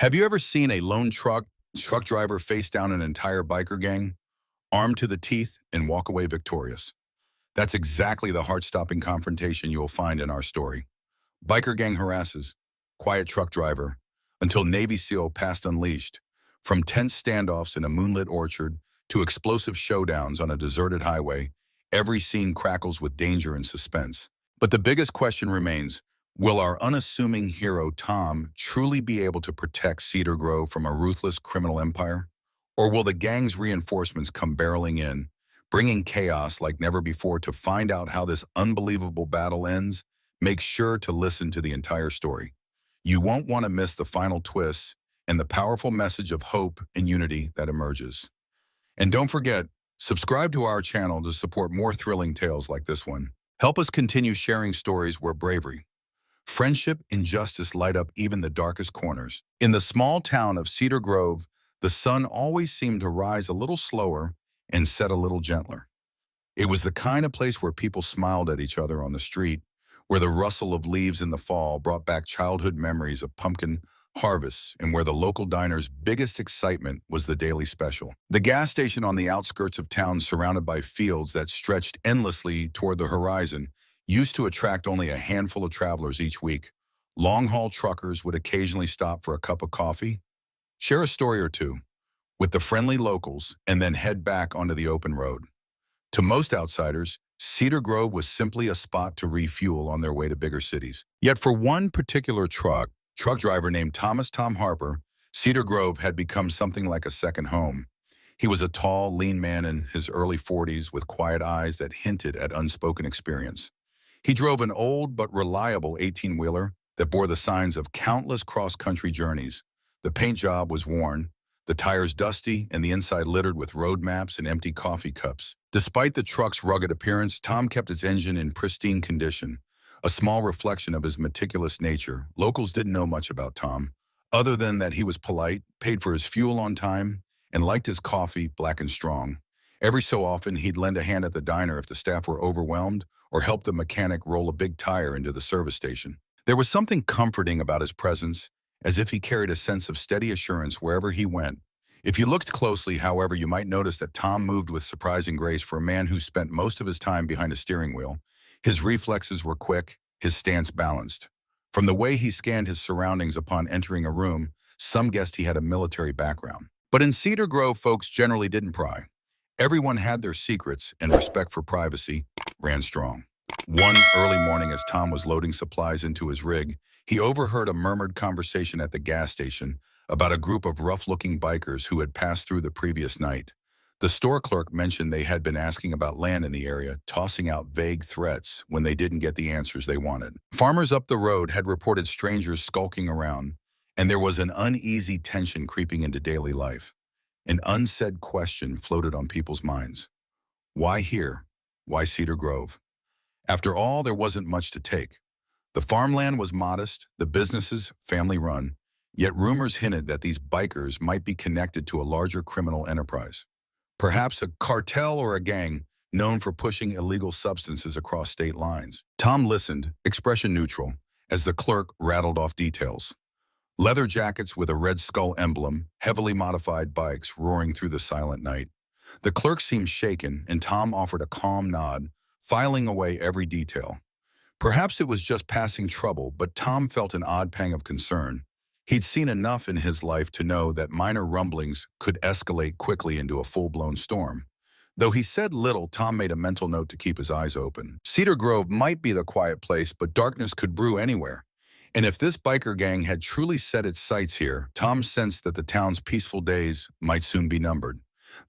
Have you ever seen a lone truck driver face down an entire biker gang, armed to the teeth, and walk away victorious? That's exactly the heart-stopping confrontation you'll find in our story. Biker gang harasses, quiet truck driver, until Navy SEAL past unleashed. From tense standoffs in a moonlit orchard to explosive showdowns on a deserted highway, every scene crackles with danger and suspense. But the biggest question remains, will our unassuming hero Tom truly be able to protect Cedar Grove from a ruthless criminal empire? Or will the gang's reinforcements come barreling in, bringing chaos like never before? To find out how this unbelievable battle ends, make sure to listen to the entire story. You won't want to miss the final twists and the powerful message of hope and unity that emerges. And don't forget, subscribe to our channel to support more thrilling tales like this one. Help us continue sharing stories where bravery, friendship, and justice light up even the darkest corners. In the small town of Cedar Grove, the sun always seemed to rise a little slower and set a little gentler. It was the kind of place where people smiled at each other on the street, where the rustle of leaves in the fall brought back childhood memories of pumpkin harvests, and where the local diner's biggest excitement was the daily special. The gas station on the outskirts of town, surrounded by fields that stretched endlessly toward the horizon, used to attract only a handful of travelers each week. Long-haul truckers would occasionally stop for a cup of coffee, share a story or two with the friendly locals, and then head back onto the open road. To most outsiders, Cedar Grove was simply a spot to refuel on their way to bigger cities. Yet for one particular truck driver named Tom Harper, Cedar Grove had become something like a second home. He was a tall, lean man in his early 40s with quiet eyes that hinted at unspoken experience. He drove an old but reliable 18-wheeler that bore the signs of countless cross-country journeys. The paint job was worn, the tires dusty, and the inside littered with road maps and empty coffee cups. Despite the truck's rugged appearance, Tom kept its engine in pristine condition, a small reflection of his meticulous nature. Locals didn't know much about Tom, other than that he was polite, paid for his fuel on time, and liked his coffee black and strong. Every so often, he'd lend a hand at the diner if the staff were overwhelmed, or help the mechanic roll a big tire into the service station. There was something comforting about his presence, as if he carried a sense of steady assurance wherever he went. If you looked closely, however, you might notice that Tom moved with surprising grace for a man who spent most of his time behind a steering wheel. His reflexes were quick, his stance balanced. From the way he scanned his surroundings upon entering a room, some guessed he had a military background. But in Cedar Grove, folks generally didn't pry. Everyone had their secrets, and respect for privacy ran strong. One early morning, as Tom was loading supplies into his rig, he overheard a murmured conversation at the gas station about a group of rough-looking bikers who had passed through the previous night. The store clerk mentioned they had been asking about land in the area, tossing out vague threats when they didn't get the answers they wanted. Farmers up the road had reported strangers skulking around, and there was an uneasy tension creeping into daily life. An unsaid question floated on people's minds. Why here? Why Cedar Grove? After all, there wasn't much to take. The farmland was modest, the businesses family-run, yet rumors hinted that these bikers might be connected to a larger criminal enterprise. Perhaps a cartel or a gang known for pushing illegal substances across state lines. Tom listened, expression neutral, as the clerk rattled off details. Leather jackets with a red skull emblem, heavily modified bikes roaring through the silent night. The clerk seemed shaken, and Tom offered a calm nod, filing away every detail. Perhaps it was just passing trouble, but Tom felt an odd pang of concern. He'd seen enough in his life to know that minor rumblings could escalate quickly into a full-blown storm. Though he said little, Tom made a mental note to keep his eyes open. Cedar Grove might be the quiet place, but darkness could brew anywhere. And if this biker gang had truly set its sights here, Tom sensed that the town's peaceful days might soon be numbered.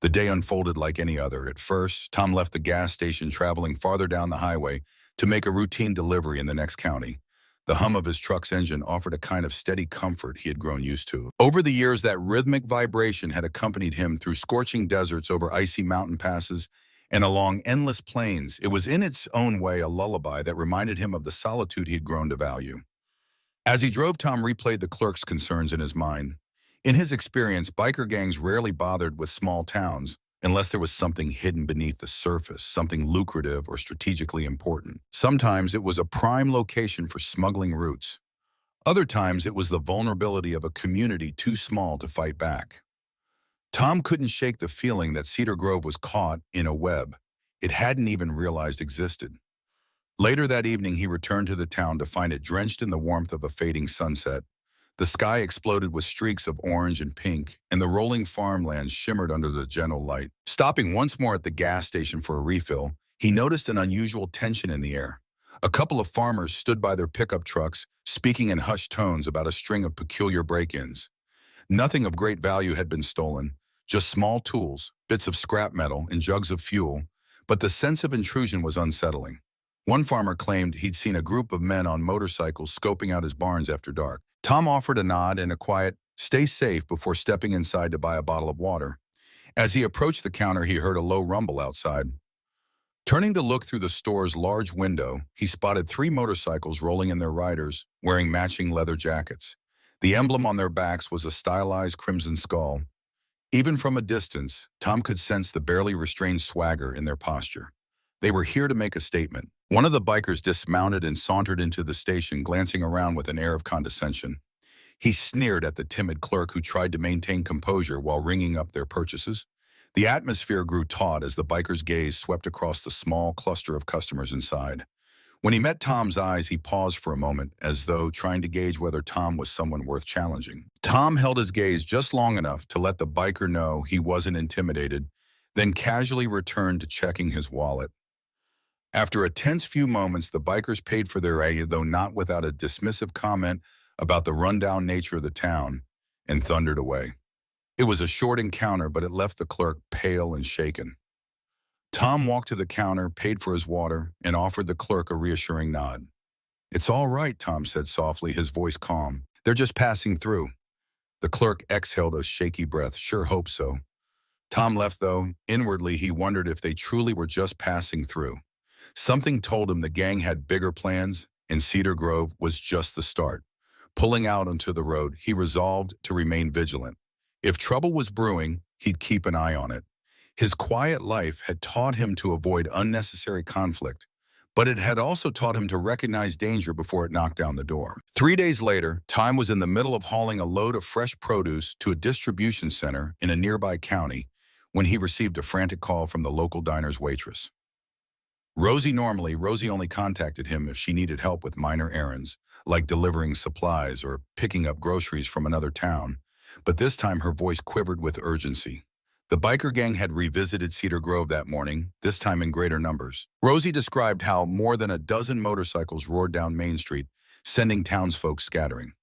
The day unfolded like any other. At first, Tom left the gas station, traveling farther down the highway to make a routine delivery in the next county. The hum of his truck's engine offered a kind of steady comfort he had grown used to. Over the years, that rhythmic vibration had accompanied him through scorching deserts, over icy mountain passes, and along endless plains. It was in its own way a lullaby that reminded him of the solitude he had grown to value. As he drove, Tom replayed the clerk's concerns in his mind. In his experience, biker gangs rarely bothered with small towns unless there was something hidden beneath the surface, something lucrative or strategically important. Sometimes it was a prime location for smuggling routes, Other times, it was the vulnerability of a community too small to fight back. Tom couldn't shake the feeling that Cedar Grove was caught in a web it hadn't even realized existed. Later that evening, he returned to the town to find it drenched in the warmth of a fading sunset. The sky exploded with streaks of orange and pink, and the rolling farmlands shimmered under the gentle light. Stopping once more at the gas station for a refill, he noticed an unusual tension in the air. A couple of farmers stood by their pickup trucks, speaking in hushed tones about a string of peculiar break-ins. Nothing of great value had been stolen, just small tools, bits of scrap metal, and jugs of fuel, but the sense of intrusion was unsettling. One farmer claimed he'd seen a group of men on motorcycles scoping out his barns after dark. Tom offered a nod and a quiet, "Stay safe," before stepping inside to buy a bottle of water. As he approached the counter, he heard a low rumble outside. Turning to look through the store's large window, he spotted three motorcycles rolling in their riders, wearing matching leather jackets. The emblem on their backs was a stylized crimson skull. Even from a distance, Tom could sense the barely restrained swagger in their posture. They were here to make a statement. One of the bikers dismounted and sauntered into the station, glancing around with an air of condescension. He sneered at the timid clerk who tried to maintain composure while ringing up their purchases. The atmosphere grew taut as the biker's gaze swept across the small cluster of customers inside. When he met Tom's eyes, he paused for a moment, as though trying to gauge whether Tom was someone worth challenging. Tom held his gaze just long enough to let the biker know he wasn't intimidated, then casually returned to checking his wallet. After a tense few moments, the bikers paid for their aid, though not without a dismissive comment about the rundown nature of the town, and thundered away. It was a short encounter, but it left the clerk pale and shaken. Tom walked to the counter, paid for his water, and offered the clerk a reassuring nod. "It's all right," Tom said softly, his voice calm. "They're just passing through." The clerk exhaled a shaky breath. "Sure hope so." Tom left, though. Inwardly, he wondered if they truly were just passing through. Something told him the gang had bigger plans, and Cedar Grove was just the start. Pulling out onto the road, he resolved to remain vigilant. If trouble was brewing, he'd keep an eye on it. His quiet life had taught him to avoid unnecessary conflict, but it had also taught him to recognize danger before it knocked down the door. 3 days later, Tom was in the middle of hauling a load of fresh produce to a distribution center in a nearby county when he received a frantic call from the local diner's waitress. Rosie only contacted him if she needed help with minor errands, like delivering supplies or picking up groceries from another town. But this time her voice quivered with urgency. The biker gang had revisited Cedar Grove that morning, this time in greater numbers. Rosie described how more than a dozen motorcycles roared down Main Street, sending townsfolk scattering.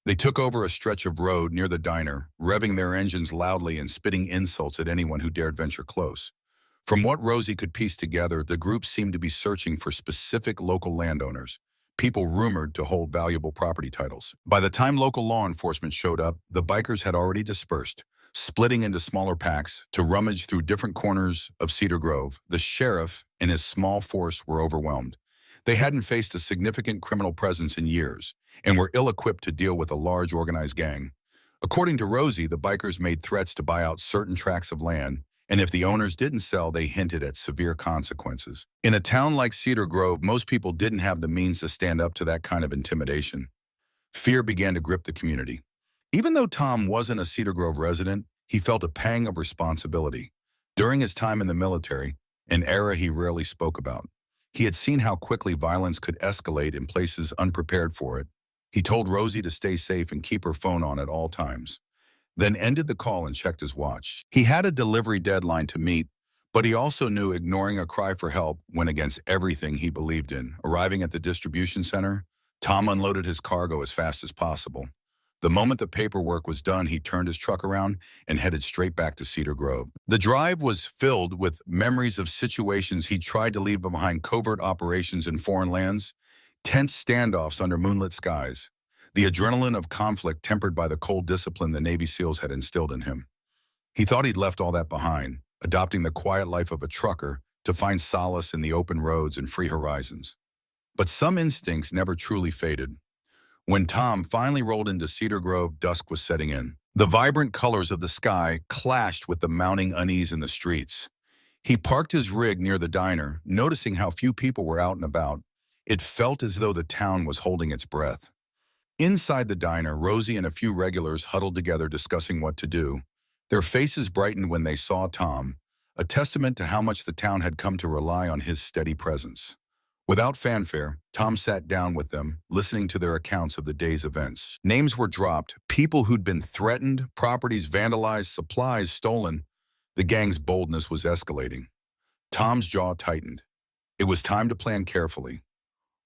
They took over a stretch of road near the diner, revving their engines loudly and spitting insults at anyone who dared venture close. From what Rosie could piece together, the group seemed to be searching for specific local landowners, people rumored to hold valuable property titles. By the time local law enforcement showed up, the bikers had already dispersed, splitting into smaller packs to rummage through different corners of Cedar Grove. The sheriff and his small force were overwhelmed. They hadn't faced a significant criminal presence in years and were ill-equipped to deal with a large organized gang. According to Rosie, the bikers made threats to buy out certain tracts of land, and if the owners didn't sell, they hinted at severe consequences. In a town like Cedar Grove, most people didn't have the means to stand up to that kind of intimidation. Fear began to grip the community. Even though Tom wasn't a Cedar Grove resident, he felt a pang of responsibility. During his time in the military, an era he rarely spoke about, he had seen how quickly violence could escalate in places unprepared for it. He told Rosie to stay safe and keep her phone on at all times, then ended the call and checked his watch. He had a delivery deadline to meet, but he also knew ignoring a cry for help went against everything he believed in. Arriving at the distribution center, Tom unloaded his cargo as fast as possible. The moment the paperwork was done, he turned his truck around and headed straight back to Cedar Grove. The drive was filled with memories of situations he tried to leave behind: covert operations in foreign lands, tense standoffs under moonlit skies, the adrenaline of conflict tempered by the cold discipline the Navy SEALs had instilled in him. He thought he'd left all that behind, adopting the quiet life of a trucker to find solace in the open roads and free horizons. But some instincts never truly faded. When Tom finally rolled into Cedar Grove, dusk was setting in. The vibrant colors of the sky clashed with the mounting unease in the streets. He parked his rig near the diner, noticing how few people were out and about. It felt as though the town was holding its breath. Inside the diner, Rosie and a few regulars huddled together discussing what to do. Their faces brightened when they saw Tom, a testament to how much the town had come to rely on his steady presence. Without fanfare, Tom sat down with them, listening to their accounts of the day's events. Names were dropped, people who'd been threatened, properties vandalized, supplies stolen. The gang's boldness was escalating. Tom's jaw tightened. It was time to plan carefully.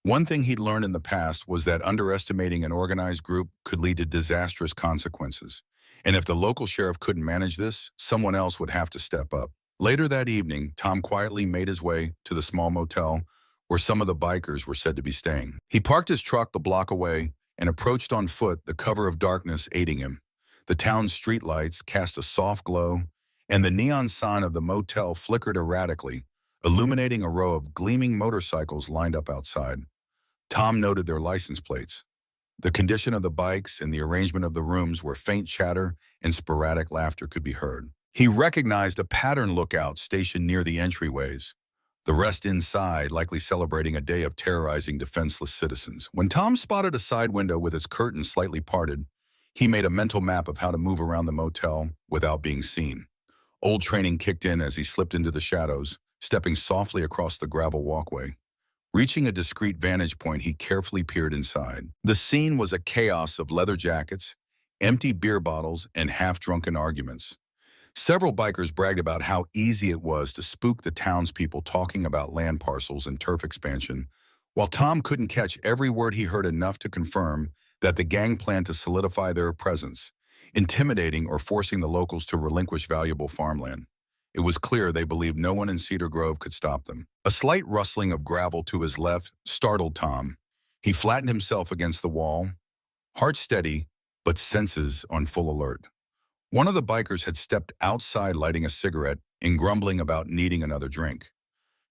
One thing he'd learned in the past was that underestimating an organized group could lead to disastrous consequences. And if the local sheriff couldn't manage this, someone else would have to step up. Later that evening, Tom quietly made his way to the small motel where some of the bikers were said to be staying. He parked his truck a block away and approached on foot, the cover of darkness aiding him. The town's streetlights cast a soft glow, and the neon sign of the motel flickered erratically, illuminating a row of gleaming motorcycles lined up outside. Tom noted their license plates, the condition of the bikes, and the arrangement of the rooms where faint chatter and sporadic laughter could be heard. He recognized a pattern lookout stationed near the entryways, the rest inside likely celebrating a day of terrorizing defenseless citizens. When Tom spotted a side window with its curtains slightly parted, he made a mental map of how to move around the motel without being seen. Old training kicked in as he slipped into the shadows, stepping softly across the gravel walkway. Reaching a discreet vantage point, he carefully peered inside. The scene was a chaos of leather jackets, empty beer bottles, and half-drunken arguments. Several bikers bragged about how easy it was to spook the townspeople talking about land parcels and turf expansion, while Tom couldn't catch every word he heard enough to confirm that the gang planned to solidify their presence, intimidating or forcing the locals to relinquish valuable farmland. It was clear they believed no one in Cedar Grove could stop them. A slight rustling of gravel to his left startled Tom. He flattened himself against the wall, heart steady, but senses on full alert. One of the bikers had stepped outside lighting a cigarette and grumbling about needing another drink.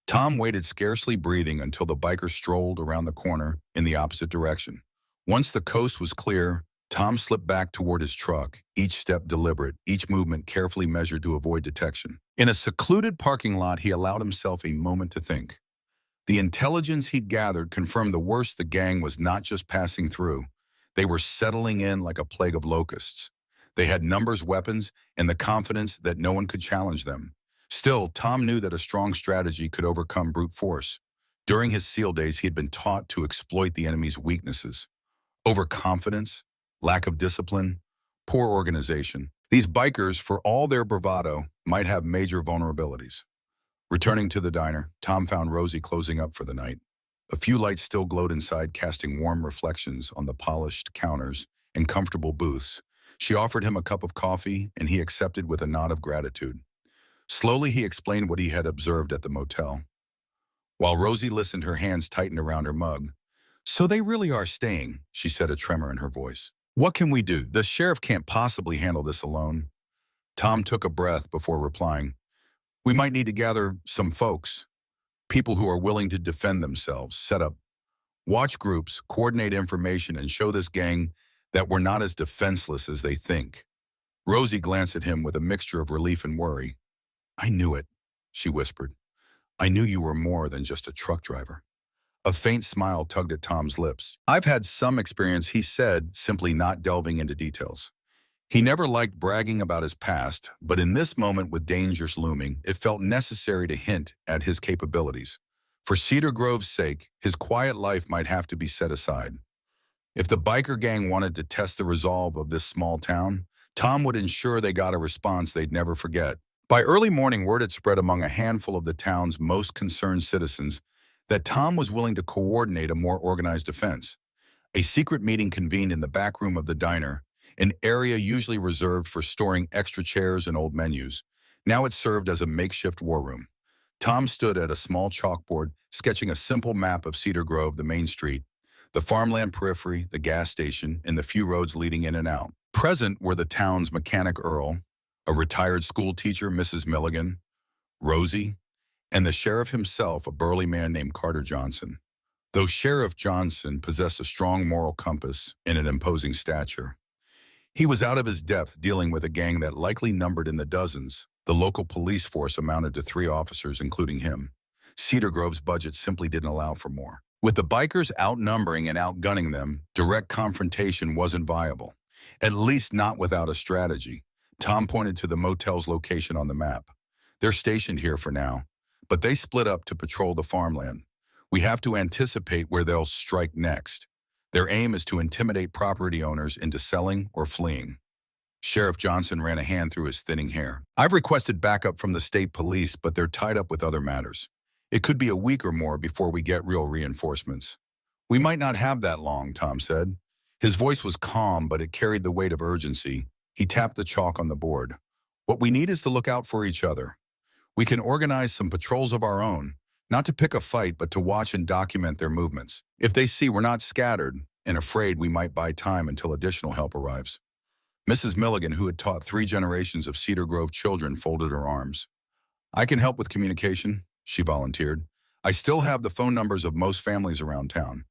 Tom waited, scarcely breathing, until the biker strolled around the corner in the opposite direction. Once the coast was clear, Tom slipped back toward his truck, each step deliberate, each movement carefully measured to avoid detection. In a secluded parking lot, he allowed himself a moment to think. The intelligence he'd gathered confirmed the worst: the gang was not just passing through. They were settling in like a plague of locusts. They had numbers, weapons, and the confidence that no one could challenge them. Still, Tom knew that a strong strategy could overcome brute force. During his SEAL days, he had been taught to exploit the enemy's weaknesses: overconfidence, lack of discipline, poor organization. These bikers, for all their bravado, might have major vulnerabilities. Returning to the diner, Tom found Rosie closing up for the night. A few lights still glowed inside, casting warm reflections on the polished counters and comfortable booths. She offered him a cup of coffee, and he accepted with a nod of gratitude. Slowly, he explained what he had observed at the motel. While Rosie listened, her hands tightened around her mug. "So they really are staying," she said, a tremor in her voice. "What can we do? The sheriff can't possibly handle this alone." Tom took a breath before replying, "We might need to gather some folks, people who are willing to defend themselves, set up watch groups, coordinate information, and show this gang that we're not as defenseless as they think." Rosie glanced at him with a mixture of relief and worry. "I knew it," she whispered. "I knew you were more than just a truck driver." A faint smile tugged at Tom's lips. "I've had some experience," he said, simply not delving into details. He never liked bragging about his past, but in this moment with dangers looming, it felt necessary to hint at his capabilities. For Cedar Grove's sake, his quiet life might have to be set aside. If the biker gang wanted to test the resolve of this small town, Tom would ensure they got a response they'd never forget. By early morning, word had spread among a handful of the town's most concerned citizens that Tom was willing to coordinate a more organized defense. A secret meeting convened in the back room of the diner, an area usually reserved for storing extra chairs and old menus. Now it served as a makeshift war room. Tom stood at a small chalkboard, sketching a simple map of Cedar Grove, the main street, the farmland periphery, the gas station, and the few roads leading in and out. Present were the town's mechanic Earl, a retired school teacher, Mrs. Milligan, Rosie, and the sheriff himself, a burly man named Carter Johnson. Though Sheriff Johnson possessed a strong moral compass and an imposing stature, he was out of his depth dealing with a gang that likely numbered in the dozens. The local police force amounted to 3 officers, including him. Cedar Grove's budget simply didn't allow for more. With the bikers outnumbering and outgunning them, direct confrontation wasn't viable. At least not without a strategy. Tom pointed to the motel's location on the map. They're stationed here for now, but they split up to patrol the farmland. We have to anticipate where they'll strike next. Their aim is to intimidate property owners into selling or fleeing. Sheriff Johnson ran a hand through his thinning hair. I've requested backup from the state police, but they're tied up with other matters. It could be a week or more before we get real reinforcements. We might not have that long, Tom said. His voice was calm, but it carried the weight of urgency. He tapped the chalk on the board. What we need is to look out for each other. We can organize some patrols of our own, not to pick a fight, but to watch and document their movements. If they see we're not scattered and afraid, we might buy time until additional help arrives. Mrs. Milligan, who had taught 3 generations of Cedar Grove children, folded her arms. I can help with communication, she volunteered. I still have the phone numbers of most families around town.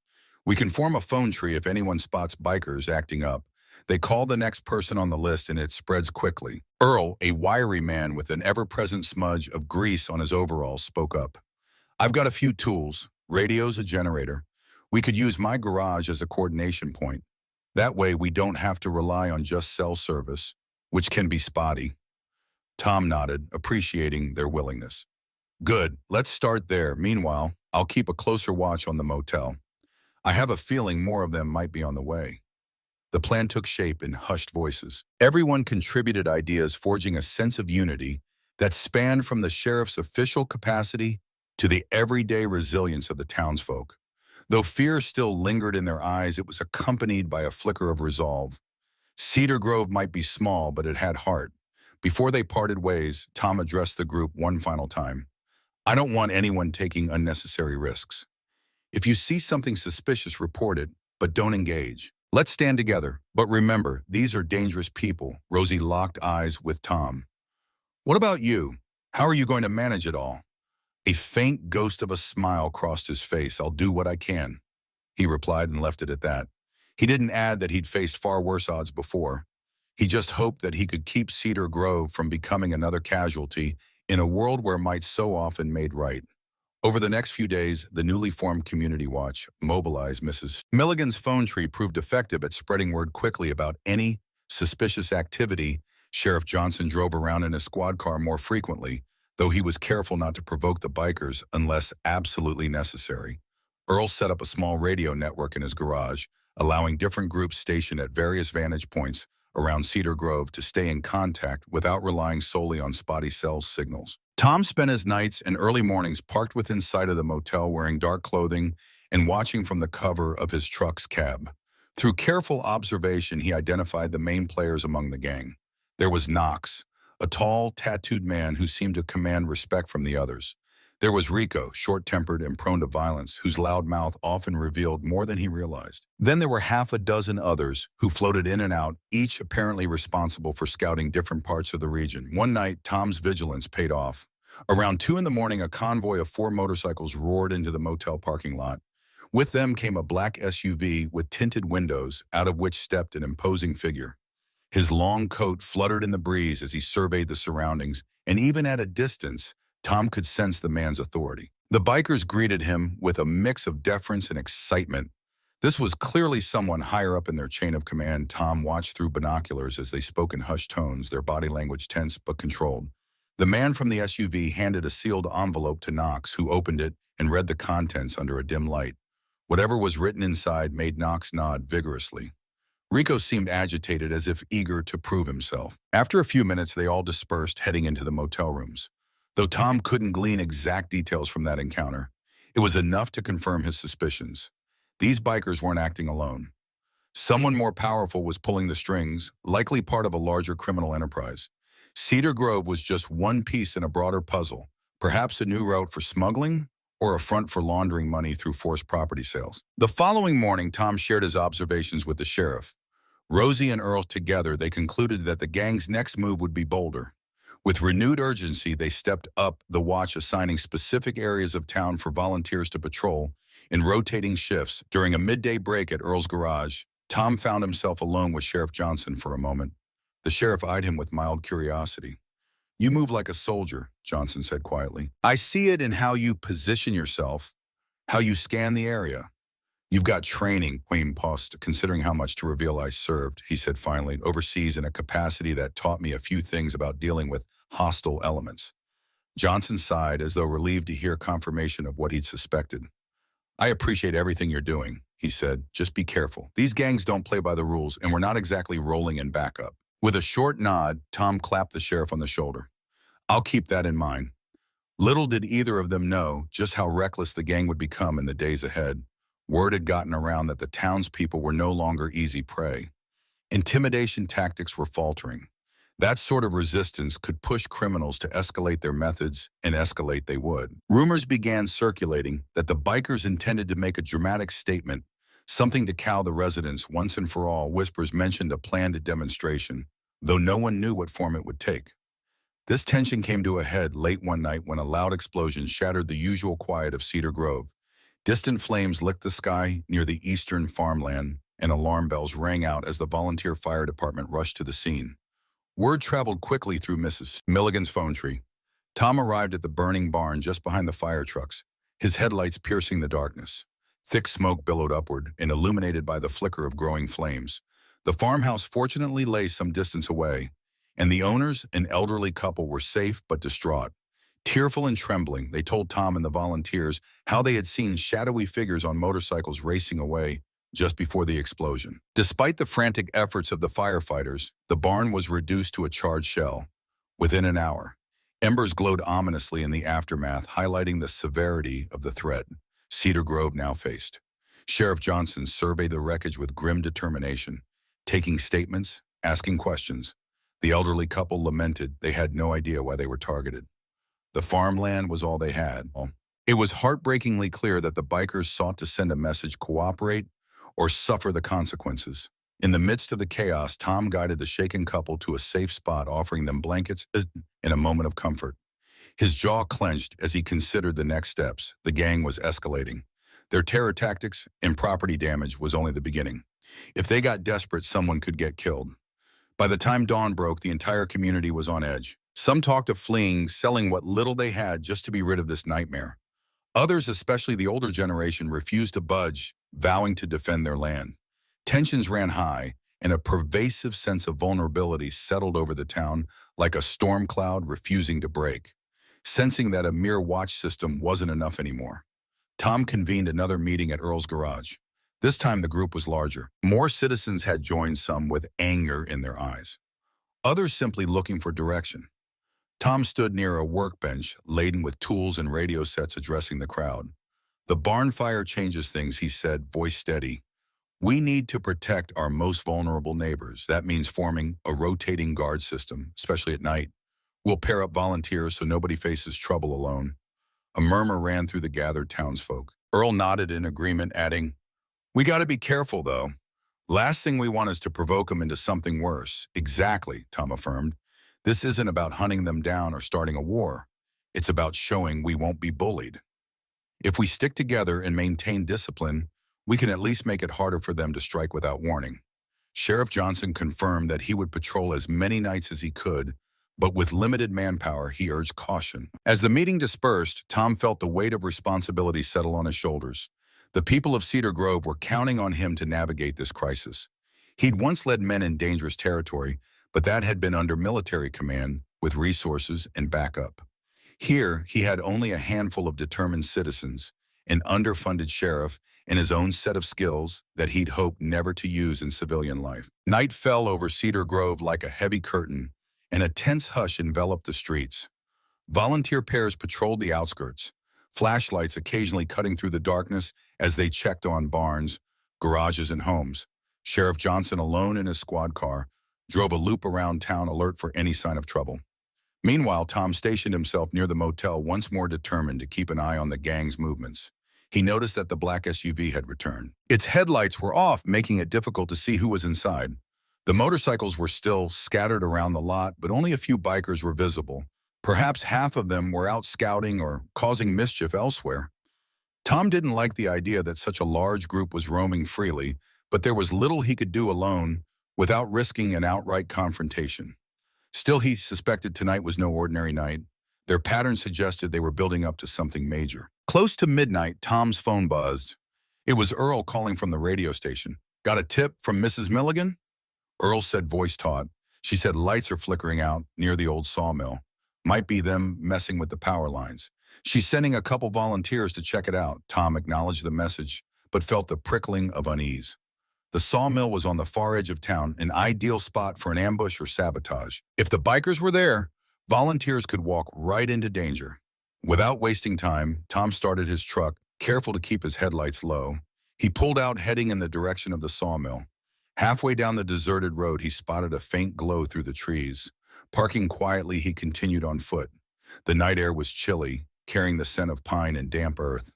We can form a phone tree if anyone spots bikers acting up. They call the next person on the list and it spreads quickly. Earl, a wiry man with an ever-present smudge of grease on his overalls, spoke up. I've got a few tools, radios, a generator. We could use my garage as a coordination point. That way we don't have to rely on just cell service, which can be spotty. Tom nodded, appreciating their willingness. Good, let's start there. Meanwhile, I'll keep a closer watch on the motel. I have a feeling more of them might be on the way. The plan took shape in hushed voices. Everyone contributed ideas, forging a sense of unity that spanned from the sheriff's official capacity to the everyday resilience of the townsfolk. Though fear still lingered in their eyes, it was accompanied by a flicker of resolve. Cedar Grove might be small, but it had heart. Before they parted ways, Tom addressed the group one final time. I don't want anyone taking unnecessary risks. If you see something suspicious, report it, but don't engage. Let's stand together. But remember, these are dangerous people. Rosie locked eyes with Tom. What about you? How are you going to manage it all? A faint ghost of a smile crossed his face. I'll do what I can, he replied, and left it at that. He didn't add that he'd faced far worse odds before. He just hoped that he could keep Cedar Grove from becoming another casualty in a world where might so often made right. Over the next few days, the newly formed Community Watch mobilized Mrs. Milligan's phone tree proved effective at spreading word quickly about any suspicious activity. Sheriff Johnson drove around in his squad car more frequently, though he was careful not to provoke the bikers unless absolutely necessary. Earl set up a small radio network in his garage, allowing different groups stationed at various vantage points around Cedar Grove to stay in contact without relying solely on spotty cell signals. Tom spent his nights and early mornings parked within sight of the motel, wearing dark clothing and watching from the cover of his truck's cab. Through careful observation, he identified the main players among the gang. There was Knox, a tall, tattooed man who seemed to command respect from the others. There was Rico, short-tempered and prone to violence, whose loud mouth often revealed more than he realized. Then there were half a dozen others who floated in and out, each apparently responsible for scouting different parts of the region. One night, Tom's vigilance paid off. Around 2 in the morning, a convoy of 4 motorcycles roared into the motel parking lot. With them came a black SUV with tinted windows, out of which stepped an imposing figure. His long coat fluttered in the breeze as he surveyed the surroundings, and even at a distance, Tom could sense the man's authority. The bikers greeted him with a mix of deference and excitement. This was clearly someone higher up in their chain of command. Tom watched through binoculars as they spoke in hushed tones, their body language tense but controlled. The man from the SUV handed a sealed envelope to Knox, who opened it and read the contents under a dim light. Whatever was written inside made Knox nod vigorously. Rico seemed agitated, as if eager to prove himself. After a few minutes, they all dispersed, heading into the motel rooms. Though Tom couldn't glean exact details from that encounter, it was enough to confirm his suspicions. These bikers weren't acting alone. Someone more powerful was pulling the strings, likely part of a larger criminal enterprise. Cedar Grove was just one piece in a broader puzzle, perhaps a new route for smuggling or a front for laundering money through forced property sales. The following morning, Tom shared his observations with the sheriff. Rosie and Earl together, they concluded that the gang's next move would be bolder. With renewed urgency, they stepped up the watch, assigning specific areas of town for volunteers to patrol in rotating shifts. During a midday break at Earl's garage, Tom found himself alone with Sheriff Johnson for a moment. The sheriff eyed him with mild curiosity. You move like a soldier, Johnson said quietly. I see it in how you position yourself, How you scan the area. You've got training, Queen paused, considering how much to reveal I served, he said finally, overseas in a capacity that taught me a few things about dealing with hostile elements. Johnson sighed as though relieved to hear confirmation of what he'd suspected. I appreciate everything you're doing, he said. Just be careful. These gangs don't play by the rules, and we're not exactly rolling in backup. With a short nod, Tom clapped the sheriff on the shoulder. I'll keep that in mind. Little did either of them know just how reckless the gang would become in the days ahead. Word had gotten around that the townspeople were no longer easy prey. Intimidation tactics were faltering. That sort of resistance could push criminals to escalate their methods, and escalate they would. Rumors began circulating that the bikers intended to make a dramatic statement, something to cow the residents once and for all. Whispers mentioned a planned demonstration, though no one knew what form it would take. This tension came to a head late one night when a loud explosion shattered the usual quiet of Cedar Grove. Distant flames licked the sky near the eastern farmland, and alarm bells rang out as the volunteer fire department rushed to the scene. Word traveled quickly through Mrs. Milligan's phone tree. Tom arrived at the burning barn just behind the fire trucks, his headlights piercing the darkness. Thick smoke billowed upward and illuminated by the flicker of growing flames. The farmhouse fortunately lay some distance away, and the owners, an elderly couple, were safe but distraught. Tearful and trembling, they told Tom and the volunteers how they had seen shadowy figures on motorcycles racing away just before the explosion. Despite the frantic efforts of the firefighters, the barn was reduced to a charred shell. Within an hour, embers glowed ominously in the aftermath, highlighting the severity of the threat Cedar Grove now faced. Sheriff Johnson surveyed the wreckage with grim determination, taking statements, asking questions. The elderly couple lamented they had no idea why they were targeted. The farmland was all they had. It was heartbreakingly clear that the bikers sought to send a message: cooperate or suffer the consequences. In the midst of the chaos, Tom guided the shaken couple to a safe spot, offering them blankets in a moment of comfort. His jaw clenched as he considered the next steps. The gang was escalating. Their terror tactics and property damage was only the beginning. If they got desperate, someone could get killed. By the time dawn broke, the entire community was on edge. Some talked of fleeing, selling what little they had just to be rid of this nightmare. Others, especially the older generation, refused to budge, vowing to defend their land. Tensions ran high, and a pervasive sense of vulnerability settled over the town like a storm cloud refusing to break. Sensing that a mere watch system wasn't enough anymore, Tom convened another meeting at Earl's garage. This time the group was larger. More citizens had joined, some with anger in their eyes, others simply looking for direction. Tom stood near a workbench laden with tools and radio sets, addressing the crowd. The barn fire changes things, he said, voice steady. We need to protect our most vulnerable neighbors. That means forming a rotating guard system, especially at night. We'll pair up volunteers so nobody faces trouble alone. A murmur ran through the gathered townsfolk. Earl nodded in agreement, adding, we got to be careful, though. Last thing we want is to provoke them into something worse. Exactly, Tom affirmed. This isn't about hunting them down or starting a war. It's about showing we won't be bullied. If we stick together and maintain discipline, we can at least make it harder for them to strike without warning. Sheriff Johnson confirmed that he would patrol as many nights as he could, but with limited manpower, he urged caution. As the meeting dispersed, Tom felt the weight of responsibility settle on his shoulders. The people of Cedar Grove were counting on him to navigate this crisis. He'd once led men in dangerous territory, but that had been under military command with resources and backup. Here, he had only a handful of determined citizens, an underfunded sheriff, and his own set of skills that he'd hoped never to use in civilian life. Night fell over Cedar Grove like a heavy curtain, and a tense hush enveloped the streets. Volunteer pairs patrolled the outskirts, flashlights occasionally cutting through the darkness as they checked on barns, garages, and homes. Sheriff Johnson, alone in his squad car, drove a loop around town, alert for any sign of trouble. Meanwhile, Tom stationed himself near the motel, once more determined to keep an eye on the gang's movements. He noticed that the black SUV had returned. Its headlights were off, making it difficult to see who was inside. The motorcycles were still scattered around the lot, but only a few bikers were visible. Perhaps half of them were out scouting or causing mischief elsewhere. Tom didn't like the idea that such a large group was roaming freely, but there was little he could do alone without risking an outright confrontation. Still, he suspected tonight was no ordinary night. Their pattern suggested they were building up to something major. Close to midnight, Tom's phone buzzed. It was Earl calling from the radio station. "Got a tip from Mrs. Milligan?" Earl said, voice taut. She said lights are flickering out near the old sawmill. Might be them messing with the power lines. She's sending a couple volunteers to check it out. Tom acknowledged the message, but felt the prickling of unease. The sawmill was on the far edge of town, an ideal spot for an ambush or sabotage. If the bikers were there, volunteers could walk right into danger. Without wasting time, Tom started his truck, careful to keep his headlights low. He pulled out, heading in the direction of the sawmill. Halfway down the deserted road, he spotted a faint glow through the trees. Parking quietly, he continued on foot. The night air was chilly, carrying the scent of pine and damp earth.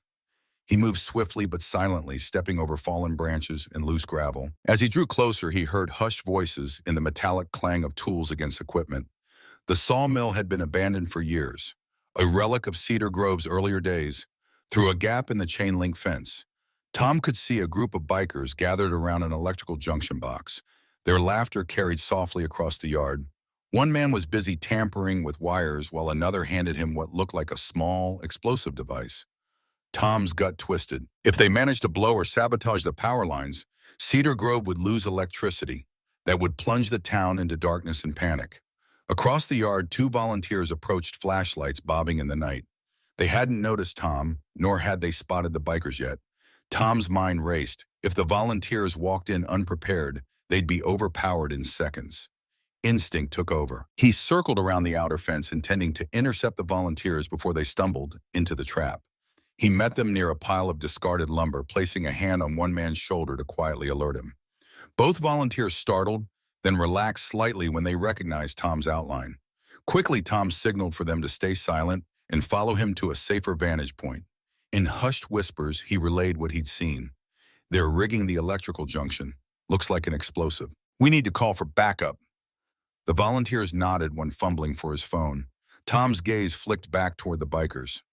He moved swiftly but silently, stepping over fallen branches and loose gravel. As he drew closer, he heard hushed voices and the metallic clang of tools against equipment. The sawmill had been abandoned for years, a relic of Cedar Grove's earlier days. Through a gap in the chain-link fence, Tom could see a group of bikers gathered around an electrical junction box. Their laughter carried softly across the yard. One man was busy tampering with wires while another handed him what looked like a small, explosive device. Tom's gut twisted. If they managed to blow or sabotage the power lines, Cedar Grove would lose electricity. That would plunge the town into darkness and panic. Across the yard, two volunteers approached, flashlights bobbing in the night. They hadn't noticed Tom, nor had they spotted the bikers yet. Tom's mind raced. If the volunteers walked in unprepared, they'd be overpowered in seconds. Instinct took over. He circled around the outer fence, intending to intercept the volunteers before they stumbled into the trap. He met them near a pile of discarded lumber, placing a hand on one man's shoulder to quietly alert him. Both volunteers startled, then relaxed slightly when they recognized Tom's outline. Quickly, Tom signaled for them to stay silent and follow him to a safer vantage point. In hushed whispers, he relayed what he'd seen. "They're rigging the electrical junction. Looks like an explosive. We need to call for backup." The volunteers nodded, one fumbling for his phone. Tom's gaze flicked back toward the bikers.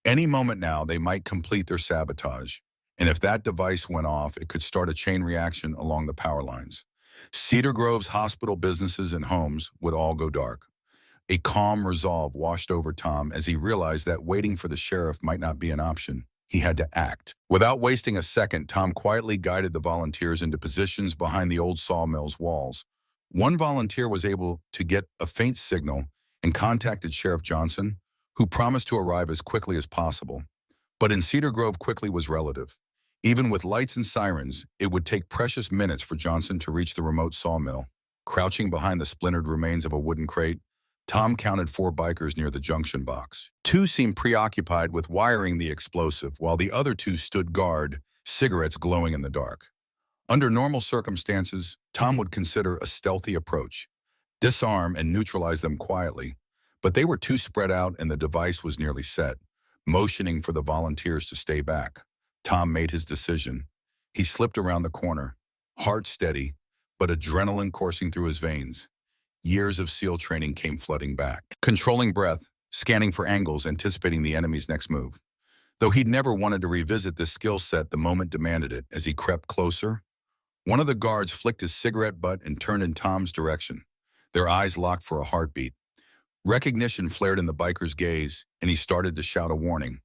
Any moment now, they might complete their sabotage. And if that device went off, it could start a chain reaction along the power lines. Cedar Grove's hospital, businesses, and homes would all go dark. A calm resolve washed over Tom as he realized that waiting for the sheriff might not be an option. He had to act. Without wasting a second, Tom quietly guided the volunteers into positions behind the old sawmill's walls. One volunteer was able to get a faint signal and contacted Sheriff Johnson, who promised to arrive as quickly as possible. But in Cedar Grove, quickly was relative. Even with lights and sirens, it would take precious minutes for Johnson to reach the remote sawmill. Crouching behind the splintered remains of a wooden crate, Tom counted 4 bikers near the junction box. 2 seemed preoccupied with wiring the explosive, while the other 2 stood guard, cigarettes glowing in the dark. Under normal circumstances, Tom would consider a stealthy approach, disarm and neutralize them quietly. But they were too spread out and the device was nearly set. Motioning for the volunteers to stay back, Tom made his decision. He slipped around the corner, heart steady, but adrenaline coursing through his veins. Years of SEAL training came flooding back. Controlling breath, scanning for angles, anticipating the enemy's next move. Though he'd never wanted to revisit this skill set, the moment demanded it. As he crept closer, one of the guards flicked his cigarette butt and turned in Tom's direction. Their eyes locked for a heartbeat. Recognition flared in the biker's gaze, and he started to shout a warning.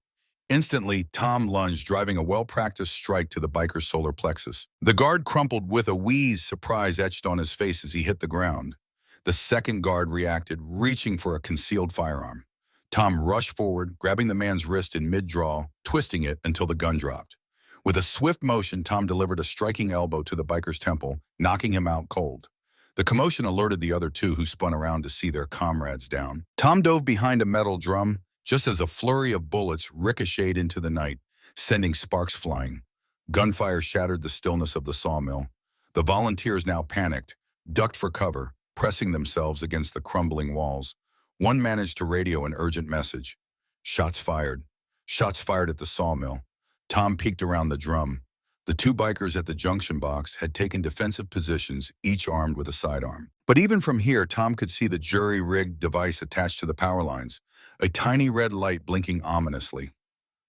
Instantly, Tom lunged, driving a well-practiced strike to the biker's solar plexus. The guard crumpled with a wheeze, surprise etched on his face as he hit the ground. The second guard reacted, reaching for a concealed firearm. Tom rushed forward, grabbing the man's wrist in mid-draw, twisting it until the gun dropped. With a swift motion, Tom delivered a striking elbow to the biker's temple, knocking him out cold. The commotion alerted the other 2, who spun around to see their comrades down. Tom dove behind a metal drum, just as a flurry of bullets ricocheted into the night, sending sparks flying. Gunfire shattered the stillness of the sawmill. The volunteers now panicked, ducked for cover, pressing themselves against the crumbling walls. One managed to radio an urgent message. Shots fired. Shots fired at the sawmill. Tom peeked around the drum. The 2 bikers at the junction box had taken defensive positions, each armed with a sidearm. But even from here, Tom could see the jury-rigged device attached to the power lines, a tiny red light blinking ominously.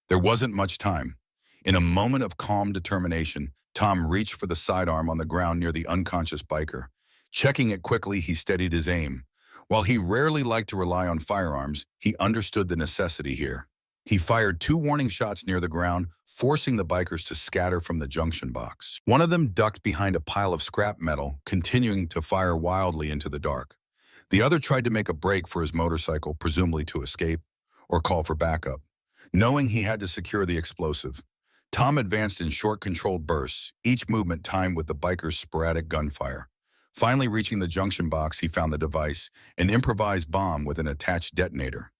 There wasn't much time. In a moment of calm determination, Tom reached for the sidearm on the ground near the unconscious biker. Checking it quickly, he steadied his aim. While he rarely liked to rely on firearms, he understood the necessity here. He fired two warning shots near the ground, forcing the bikers to scatter from the junction box. One of them ducked behind a pile of scrap metal, continuing to fire wildly into the dark. The other tried to make a break for his motorcycle, presumably to escape or call for backup. Knowing he had to secure the explosive, Tom advanced in short, controlled bursts, each movement timed with the biker's sporadic gunfire. Finally reaching the junction box, he found the device, an improvised bomb with an attached detonator.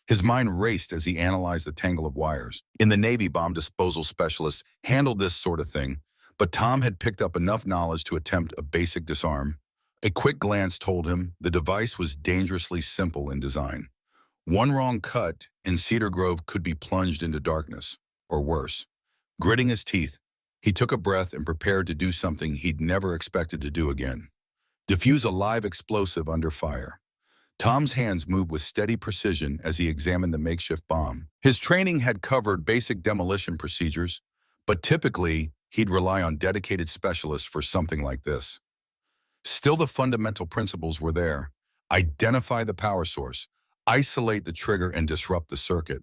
His mind raced as he analyzed the tangle of wires. In the Navy, bomb disposal specialists handled this sort of thing, but Tom had picked up enough knowledge to attempt a basic disarm. A quick glance told him the device was dangerously simple in design. One wrong cut, and Cedar Grove could be plunged into darkness, or worse. Gritting his teeth, he took a breath and prepared to do something he'd never expected to do again. Defuse a live explosive under fire. Tom's hands moved with steady precision as he examined the makeshift bomb. His training had covered basic demolition procedures, but typically, he'd rely on dedicated specialists for something like this. Still, the fundamental principles were there. Identify the power source, isolate the trigger, and disrupt the circuit.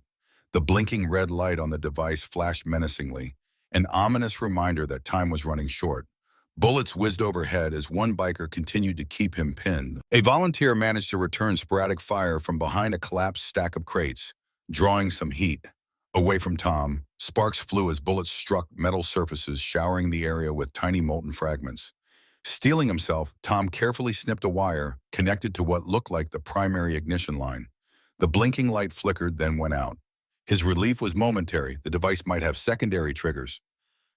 The blinking red light on the device flashed menacingly, an ominous reminder that time was running short. Bullets whizzed overhead as one biker continued to keep him pinned. A volunteer managed to return sporadic fire from behind a collapsed stack of crates, drawing some heat. Away from Tom, sparks flew as bullets struck metal surfaces, showering the area with tiny molten fragments. Steeling himself, Tom carefully snipped a wire connected to what looked like the primary ignition line. The blinking light flickered, then went out. His relief was momentary. The device might have secondary triggers.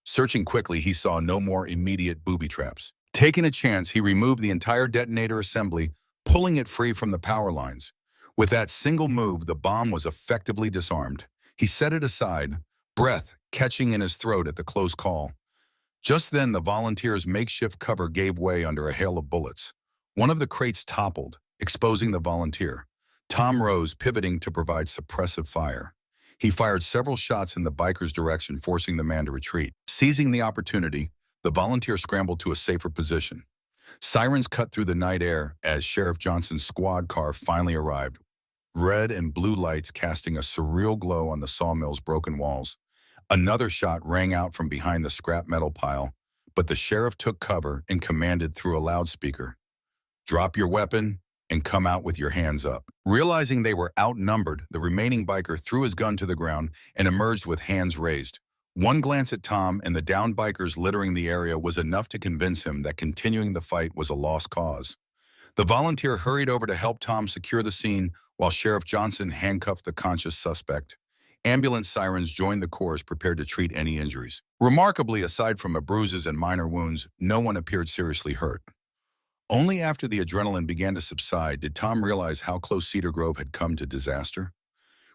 Searching quickly, he saw no more immediate booby traps. Taking a chance, he removed the entire detonator assembly, pulling it free from the power lines. With that single move, the bomb was effectively disarmed. He set it aside, breath catching in his throat at the close call. Just then, the volunteer's makeshift cover gave way under a hail of bullets. One of the crates toppled, exposing the volunteer. Tom rose, pivoting to provide suppressive fire. He fired several shots in the biker's direction, forcing the man to retreat. Seizing the opportunity, the volunteer scrambled to a safer position. Sirens cut through the night air as Sheriff Johnson's squad car finally arrived, red and blue lights casting a surreal glow on the sawmill's broken walls. Another shot rang out from behind the scrap metal pile, but the sheriff took cover and commanded through a loudspeaker, "Drop your weapon and come out with your hands up." Realizing they were outnumbered, the remaining biker threw his gun to the ground and emerged with hands raised. One glance at Tom and the downed bikers littering the area was enough to convince him that continuing the fight was a lost cause. The volunteer hurried over to help Tom secure the scene while Sheriff Johnson handcuffed the conscious suspect. Ambulance sirens joined the chorus, prepared to treat any injuries. Remarkably, aside from bruises and minor wounds, no one appeared seriously hurt. Only after the adrenaline began to subside did Tom realize how close Cedar Grove had come to disaster.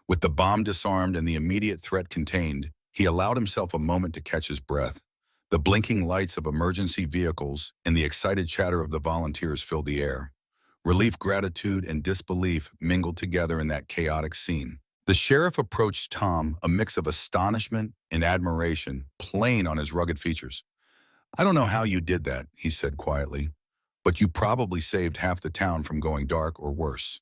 With the bomb disarmed and the immediate threat contained, he allowed himself a moment to catch his breath. The blinking lights of emergency vehicles and the excited chatter of the volunteers filled the air. Relief, gratitude, and disbelief mingled together in that chaotic scene. The sheriff approached Tom, a mix of astonishment and admiration plain on his rugged features. "I don't know how you did that," he said quietly, "but you probably saved half the town from going dark or worse."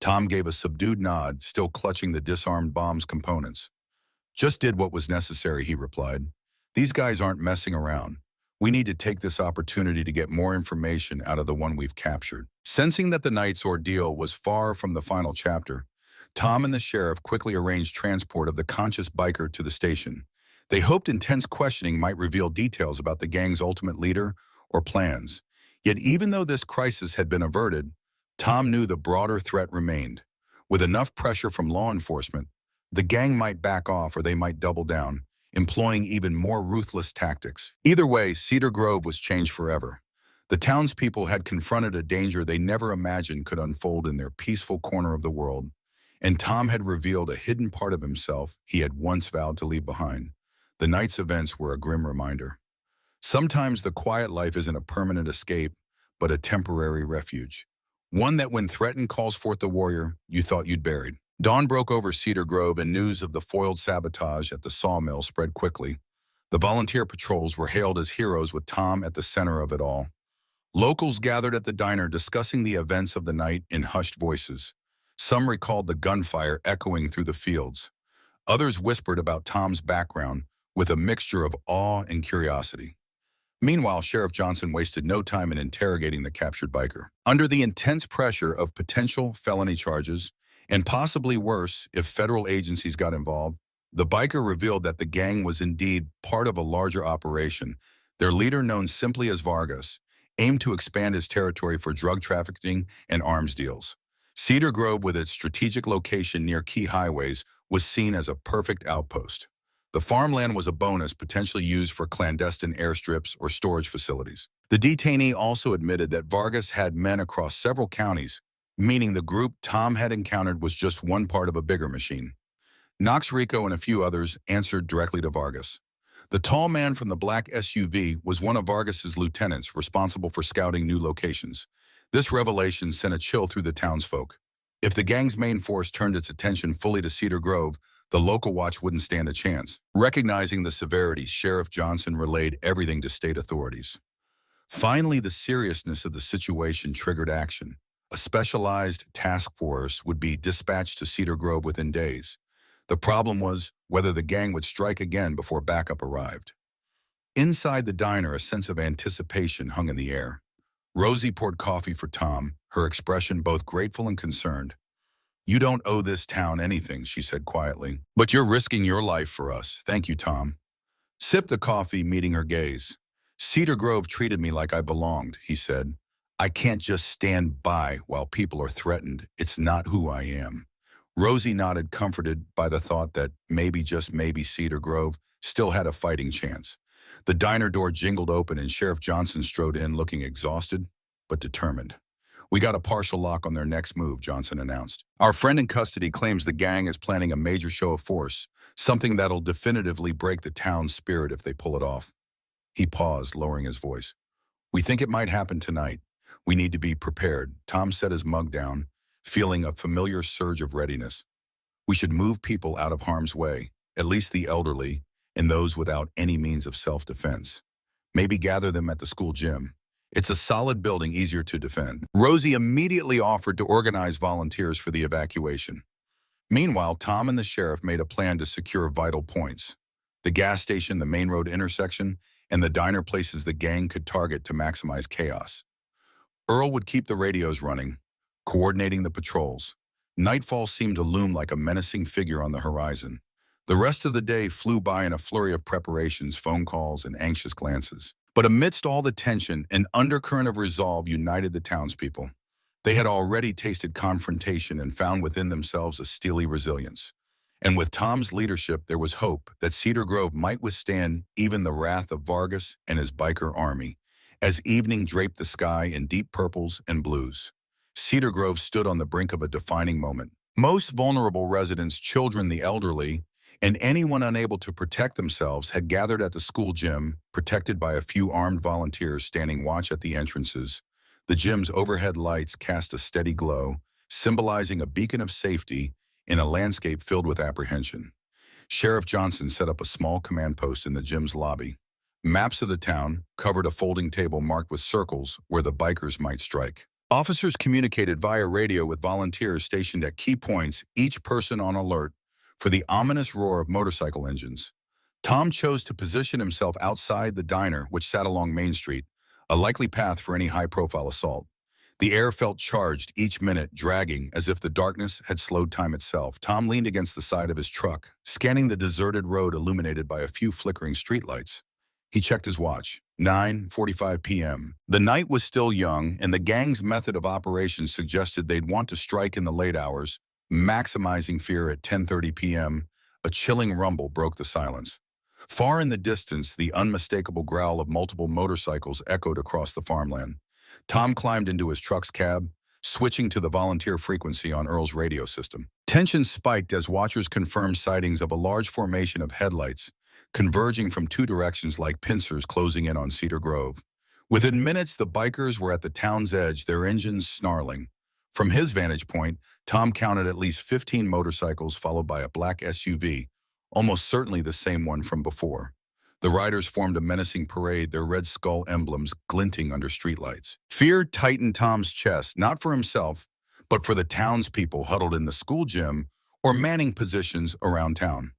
Tom gave a subdued nod, still clutching the disarmed bomb's components. "Just did what was necessary," he replied. "These guys aren't messing around. We need to take this opportunity to get more information out of the one we've captured." Sensing that the night's ordeal was far from the final chapter, Tom and the sheriff quickly arranged transport of the conscious biker to the station. They hoped intense questioning might reveal details about the gang's ultimate leader or plans. Yet even though this crisis had been averted, Tom knew the broader threat remained. With enough pressure from law enforcement, the gang might back off or they might double down, employing even more ruthless tactics. Either way, Cedar Grove was changed forever. The townspeople had confronted a danger they never imagined could unfold in their peaceful corner of the world, and Tom had revealed a hidden part of himself he had once vowed to leave behind. The night's events were a grim reminder. Sometimes the quiet life isn't a permanent escape, but a temporary refuge. One that when threatened calls forth the warrior you thought you'd buried. Dawn broke over Cedar Grove and news of the foiled sabotage at the sawmill spread quickly. The volunteer patrols were hailed as heroes with Tom at the center of it all. Locals gathered at the diner discussing the events of the night in hushed voices. Some recalled the gunfire echoing through the fields. Others whispered about Tom's background with a mixture of awe and curiosity. Meanwhile, Sheriff Johnson wasted no time in interrogating the captured biker. Under the intense pressure of potential felony charges, and possibly worse if federal agencies got involved, the biker revealed that the gang was indeed part of a larger operation. Their leader, known simply as Vargas, aimed to expand his territory for drug trafficking and arms deals. Cedar Grove, with its strategic location near key highways, was seen as a perfect outpost. The farmland was a bonus potentially used for clandestine airstrips or storage facilities. The detainee also admitted that Vargas had men across several counties, meaning the group Tom had encountered was just one part of a bigger machine. Knox Rico and a few others answered directly to Vargas. The tall man from the black SUV was one of Vargas's lieutenants responsible for scouting new locations. This revelation sent a chill through the townsfolk. If the gang's main force turned its attention fully to Cedar Grove, the local watch wouldn't stand a chance. Recognizing the severity, Sheriff Johnson relayed everything to state authorities. Finally, the seriousness of the situation triggered action. A specialized task force would be dispatched to Cedar Grove within days. The problem was whether the gang would strike again before backup arrived. Inside the diner, a sense of anticipation hung in the air. Rosie poured coffee for Tom, her expression both grateful and concerned. "You don't owe this town anything," she said quietly. "But you're risking your life for us. Thank you, Tom." Sipped the coffee, meeting her gaze. "Cedar Grove treated me like I belonged," he said. "I can't just stand by while people are threatened. It's not who I am." Rosie nodded, comforted by the thought that maybe, just maybe, Cedar Grove still had a fighting chance. The diner door jingled open and Sheriff Johnson strode in, looking exhausted but determined. "We got a partial lock on their next move," Johnson announced. "Our friend in custody claims the gang is planning a major show of force, something that'll definitively break the town's spirit if they pull it off." He paused, lowering his voice. "We think it might happen tonight. We need to be prepared." Tom set his mug down, feeling a familiar surge of readiness. "We should move people out of harm's way, at least the elderly and those without any means of self-defense. Maybe gather them at the school gym. It's a solid building, easier to defend." Rosie immediately offered to organize volunteers for the evacuation. Meanwhile, Tom and the sheriff made a plan to secure vital points: the gas station, the main road intersection, and the diner, places the gang could target to maximize chaos. Earl would keep the radios running, coordinating the patrols. Nightfall seemed to loom like a menacing figure on the horizon. The rest of the day flew by in a flurry of preparations, phone calls, and anxious glances. But amidst all the tension, an undercurrent of resolve united the townspeople. They had already tasted confrontation and found within themselves a steely resilience. And with Tom's leadership, there was hope that Cedar Grove might withstand even the wrath of Vargas and his biker army. As evening draped the sky in deep purples and blues, Cedar Grove stood on the brink of a defining moment. Most vulnerable residents, children, the elderly, and anyone unable to protect themselves had gathered at the school gym, protected by a few armed volunteers standing watch at the entrances. The gym's overhead lights cast a steady glow, symbolizing a beacon of safety in a landscape filled with apprehension. Sheriff Johnson set up a small command post in the gym's lobby. Maps of the town covered a folding table marked with circles where the bikers might strike. Officers communicated via radio with volunteers stationed at key points, each person on alert for the ominous roar of motorcycle engines. Tom chose to position himself outside the diner, which sat along Main Street, a likely path for any high-profile assault. The air felt charged, each minute dragging as if the darkness had slowed time itself. Tom leaned against the side of his truck, scanning the deserted road illuminated by a few flickering streetlights. He checked his watch. 9:45 p.m. The night was still young, and the gang's method of operation suggested they'd want to strike in the late hours, maximizing fear. At 10:30 p.m., a chilling rumble broke the silence. Far in the distance, the unmistakable growl of multiple motorcycles echoed across the farmland. Tom climbed into his truck's cab, switching to the volunteer frequency on Earl's radio system. Tension spiked as watchers confirmed sightings of a large formation of headlights, converging from two directions like pincers closing in on Cedar Grove. Within minutes, the bikers were at the town's edge, their engines snarling. From his vantage point, Tom counted at least 15 motorcycles, followed by a black SUV, almost certainly the same one from before. The riders formed a menacing parade, their red skull emblems glinting under streetlights. Fear tightened Tom's chest, not for himself, but for the townspeople huddled in the school gym or manning positions around town.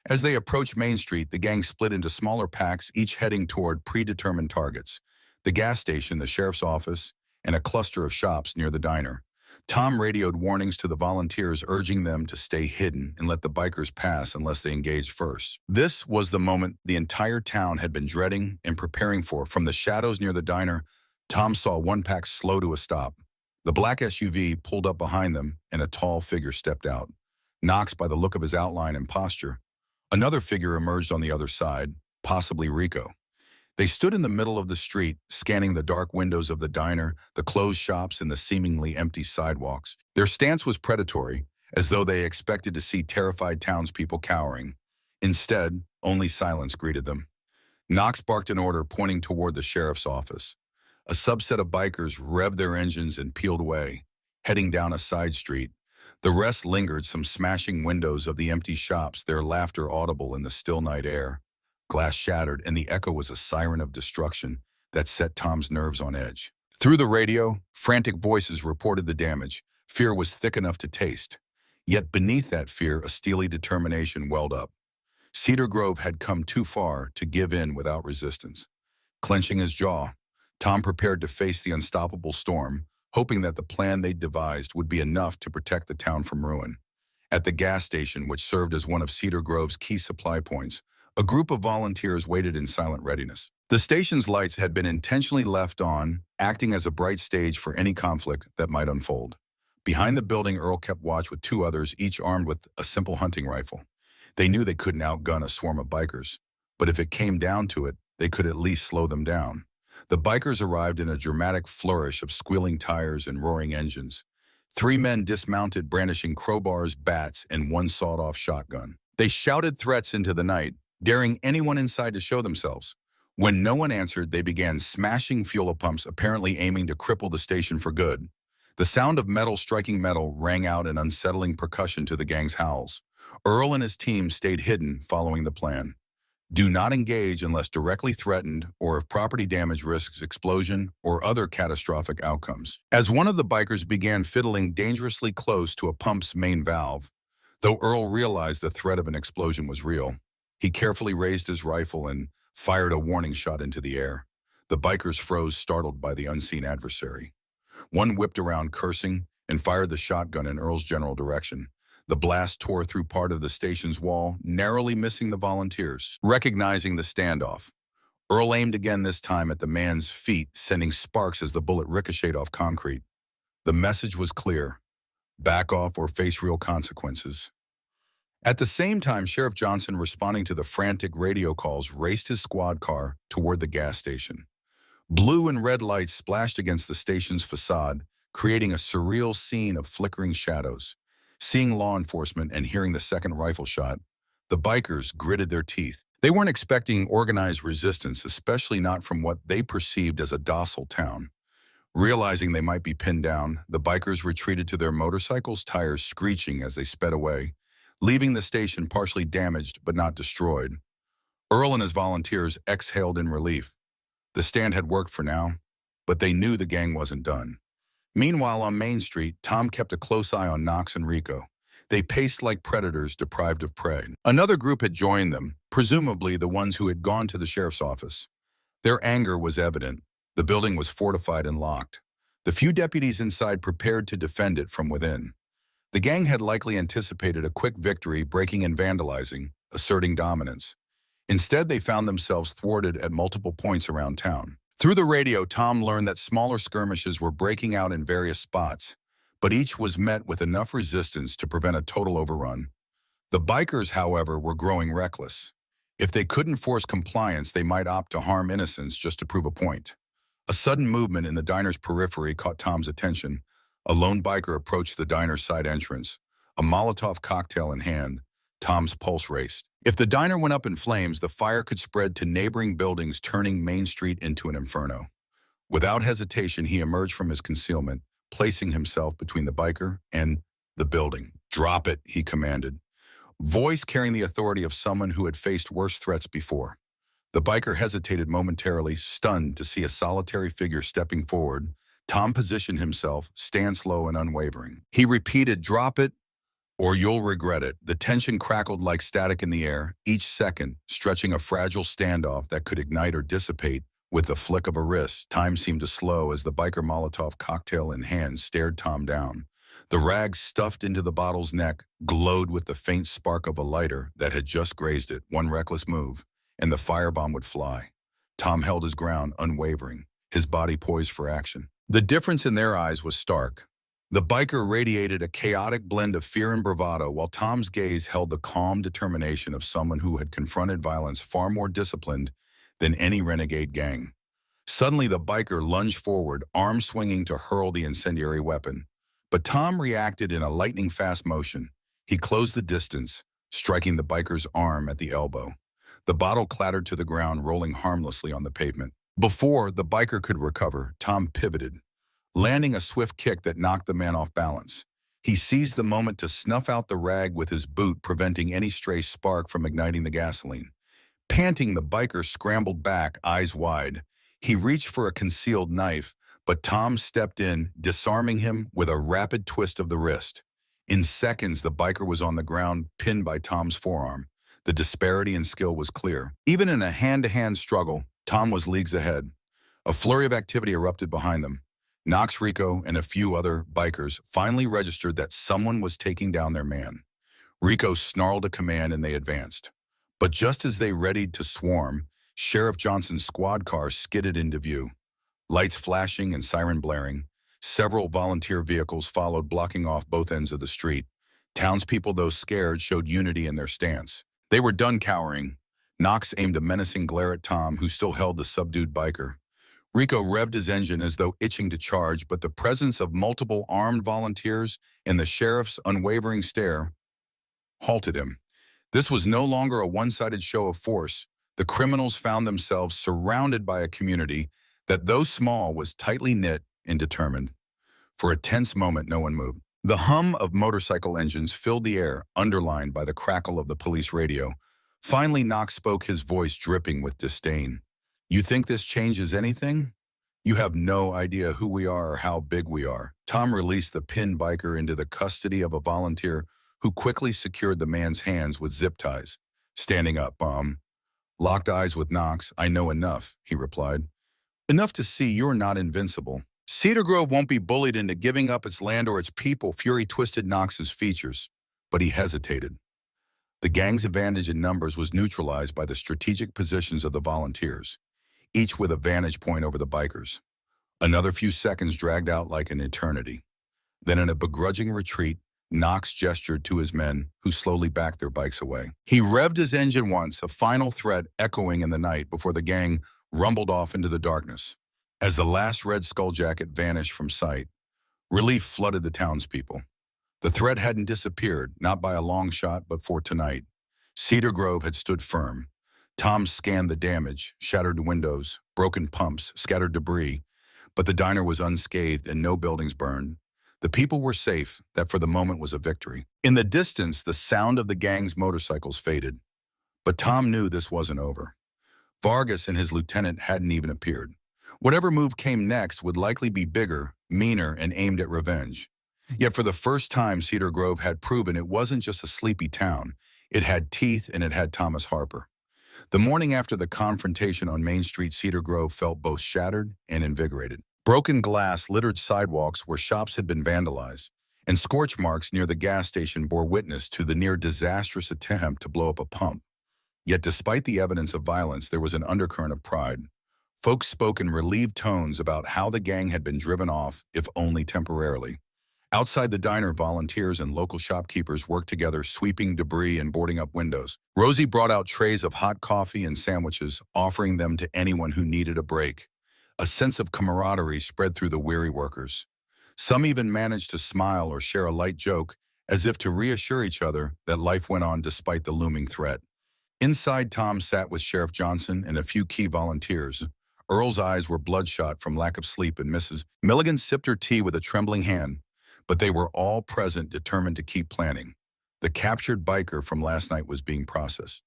As they approached Main Street, the gang split into smaller packs, each heading toward predetermined targets: the gas station, the sheriff's office, and a cluster of shops near the diner. Tom radioed warnings to the volunteers, urging them to stay hidden and let the bikers pass unless they engaged first. This was the moment the entire town had been dreading and preparing for. From the shadows near the diner, Tom saw one pack slow to a stop. The black SUV pulled up behind them, and a tall figure stepped out. Knox, by the look of his outline and posture. Another figure emerged on the other side, possibly Rico. They stood in the middle of the street, scanning the dark windows of the diner, the closed shops, and the seemingly empty sidewalks. Their stance was predatory, as though they expected to see terrified townspeople cowering. Instead, only silence greeted them. Knox barked an order, pointing toward the sheriff's office. A subset of bikers revved their engines and peeled away, heading down a side street. The rest lingered, some smashing windows of the empty shops, their laughter audible in the still night air. Glass shattered, and the echo was a siren of destruction that set Tom's nerves on edge. Through the radio, frantic voices reported the damage. Fear was thick enough to taste. Yet beneath that fear, a steely determination welled up. Cedar Grove had come too far to give in without resistance. Clenching his jaw, Tom prepared to face the unstoppable storm, hoping that the plan they'd devised would be enough to protect the town from ruin. At the gas station, which served as one of Cedar Grove's key supply points, a group of volunteers waited in silent readiness. The station's lights had been intentionally left on, acting as a bright stage for any conflict that might unfold. Behind the building, Earl kept watch with two others, each armed with a simple hunting rifle. They knew they couldn't outgun a swarm of bikers, but if it came down to it, they could at least slow them down. The bikers arrived in a dramatic flourish of squealing tires and roaring engines. Three men dismounted, brandishing crowbars, bats, and one sawed-off shotgun. They shouted threats into the night, daring anyone inside to show themselves. When no one answered, they began smashing fuel pumps, apparently aiming to cripple the station for good. The sound of metal striking metal rang out in unsettling percussion to the gang's howls. Earl and his team stayed hidden, following the plan. Do not engage unless directly threatened or if property damage risks explosion or other catastrophic outcomes. As one of the bikers began fiddling dangerously close to a pump's main valve, though Earl realized the threat of an explosion was real, he carefully raised his rifle and fired a warning shot into the air. The bikers froze, startled by the unseen adversary. One whipped around, cursing, and fired the shotgun in Earl's general direction. The blast tore through part of the station's wall, narrowly missing the volunteers. Recognizing the standoff, Earl aimed again, this time at the man's feet, sending sparks as the bullet ricocheted off concrete. The message was clear: back off or face real consequences. At the same time, Sheriff Johnson, responding to the frantic radio calls, raced his squad car toward the gas station. Blue and red lights splashed against the station's facade, creating a surreal scene of flickering shadows. Seeing law enforcement and hearing the second rifle shot, the bikers gritted their teeth. They weren't expecting organized resistance, especially not from what they perceived as a docile town. Realizing they might be pinned down, the bikers retreated to their motorcycles, tires screeching as they sped away, leaving the station partially damaged but not destroyed. Earl and his volunteers exhaled in relief. The stand had worked for now, but they knew the gang wasn't done. Meanwhile, on Main Street, Tom kept a close eye on Knox and Rico. They paced like predators deprived of prey. Another group had joined them, presumably the ones who had gone to the sheriff's office. Their anger was evident. The building was fortified and locked. The few deputies inside prepared to defend it from within. The gang had likely anticipated a quick victory, breaking and vandalizing, asserting dominance. Instead, they found themselves thwarted at multiple points around town. Through the radio, Tom learned that smaller skirmishes were breaking out in various spots, but each was met with enough resistance to prevent a total overrun. The bikers, however, were growing reckless. If they couldn't force compliance, they might opt to harm innocents just to prove a point. A sudden movement in the diner's periphery caught Tom's attention. A lone biker approached the diner's side entrance, a Molotov cocktail in hand. Tom's pulse raced. If the diner went up in flames, the fire could spread to neighboring buildings, turning Main Street into an inferno. Without hesitation, he emerged from his concealment, placing himself between the biker and the building. "Drop it," he commanded, voice carrying the authority of someone who had faced worse threats before. The biker hesitated momentarily, stunned to see a solitary figure stepping forward. Tom positioned himself, stance low and unwavering. He repeated, "Drop it, or you'll regret it." The tension crackled like static in the air, each second stretching a fragile standoff that could ignite or dissipate with the flick of a wrist. Time seemed to slow as the biker Molotov cocktail in hand stared Tom down. The rag stuffed into the bottle's neck glowed with the faint spark of a lighter that had just grazed it. One reckless move, and the firebomb would fly. Tom held his ground, unwavering, his body poised for action. The difference in their eyes was stark. The biker radiated a chaotic blend of fear and bravado, while Tom's gaze held the calm determination of someone who had confronted violence far more disciplined than any renegade gang. Suddenly, the biker lunged forward, arm swinging to hurl the incendiary weapon. But Tom reacted in a lightning-fast motion. He closed the distance, striking the biker's arm at the elbow. The bottle clattered to the ground, rolling harmlessly on the pavement. Before the biker could recover, Tom pivoted, landing a swift kick that knocked the man off balance. He seized the moment to snuff out the rag with his boot, preventing any stray spark from igniting the gasoline. Panting, the biker scrambled back, eyes wide. He reached for a concealed knife, but Tom stepped in, disarming him with a rapid twist of the wrist. In seconds, the biker was on the ground, pinned by Tom's forearm. The disparity in skill was clear. Even in a hand-to-hand struggle, Tom was leagues ahead. A flurry of activity erupted behind them. Knox, Rico, and a few other bikers finally registered that someone was taking down their man. Rico snarled a command and they advanced. But just as they readied to swarm, Sheriff Johnson's squad car skidded into view. Lights flashing and siren blaring, several volunteer vehicles followed, blocking off both ends of the street. Townspeople, though scared, showed unity in their stance. They were done cowering. Knox aimed a menacing glare at Tom, who still held the subdued biker. Rico revved his engine as though itching to charge, but the presence of multiple armed volunteers and the sheriff's unwavering stare halted him. This was no longer a one-sided show of force. The criminals found themselves surrounded by a community that, though small, was tightly knit and determined. For a tense moment, no one moved. The hum of motorcycle engines filled the air, underlined by the crackle of the police radio. Finally, Knox spoke, his voice dripping with disdain. "You think this changes anything? You have no idea who we are or how big we are." Tom released the pinned biker into the custody of a volunteer who quickly secured the man's hands with zip ties. Standing up, locked eyes with Knox. "I know enough," he replied. "Enough to see you're not invincible. Cedar Grove won't be bullied into giving up its land or its people." Fury twisted Knox's features, but he hesitated. The gang's advantage in numbers was neutralized by the strategic positions of the volunteers, each with a vantage point over the bikers. Another few seconds dragged out like an eternity. Then, in a begrudging retreat, Knox gestured to his men, who slowly backed their bikes away. He revved his engine once, a final threat echoing in the night before the gang rumbled off into the darkness. As the last Red Skull jacket vanished from sight, relief flooded the townspeople. The threat hadn't disappeared, not by a long shot, but for tonight. Cedar Grove had stood firm. Tom scanned the damage, shattered windows, broken pumps, scattered debris, but the diner was unscathed and no buildings burned. The people were safe. That for the moment was a victory. In the distance, the sound of the gang's motorcycles faded. But Tom knew this wasn't over. Vargas and his lieutenant hadn't even appeared. Whatever move came next would likely be bigger, meaner, and aimed at revenge. Yet for the first time, Cedar Grove had proven it wasn't just a sleepy town. It had teeth, and it had Thomas Harper. The morning after the confrontation on Main Street, Cedar Grove felt both shattered and invigorated. Broken glass littered sidewalks where shops had been vandalized, and scorch marks near the gas station bore witness to the near-disastrous attempt to blow up a pump. Yet despite the evidence of violence, there was an undercurrent of pride. Folks spoke in relieved tones about how the gang had been driven off, if only temporarily. Outside the diner, volunteers and local shopkeepers worked together, sweeping debris and boarding up windows. Rosie brought out trays of hot coffee and sandwiches, offering them to anyone who needed a break. A sense of camaraderie spread through the weary workers. Some even managed to smile or share a light joke, as if to reassure each other that life went on despite the looming threat. Inside, Tom sat with Sheriff Johnson and a few key volunteers. Earl's eyes were bloodshot from lack of sleep, and Mrs. Milligan sipped her tea with a trembling hand. But they were all present, determined to keep planning. The captured biker from last night was being processed.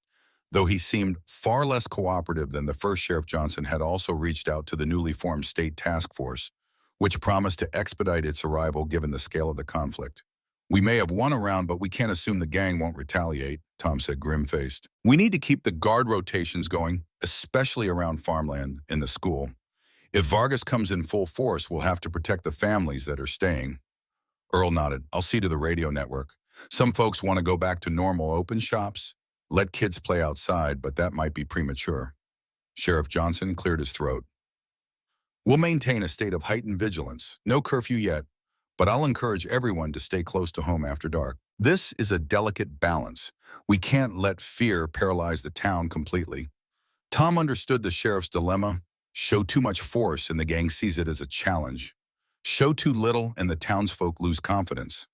Though he seemed far less cooperative than the first Sheriff, Johnson had also reached out to the newly formed state task force, which promised to expedite its arrival given the scale of the conflict. "We may have won a round, but we can't assume the gang won't retaliate," Tom said grim-faced. "We need to keep the guard rotations going, especially around farmland in the school. If Vargas comes in full force, we'll have to protect the families that are staying." Earl nodded. "I'll see to the radio network. Some folks want to go back to normal open shops. Let kids play outside, but that might be premature." Sheriff Johnson cleared his throat. "We'll maintain a state of heightened vigilance. No curfew yet, but I'll encourage everyone to stay close to home after dark. This is a delicate balance. We can't let fear paralyze the town completely." Tom understood the sheriff's dilemma. Show too much force and the gang sees it as a challenge. Show too little and the townsfolk lose confidence.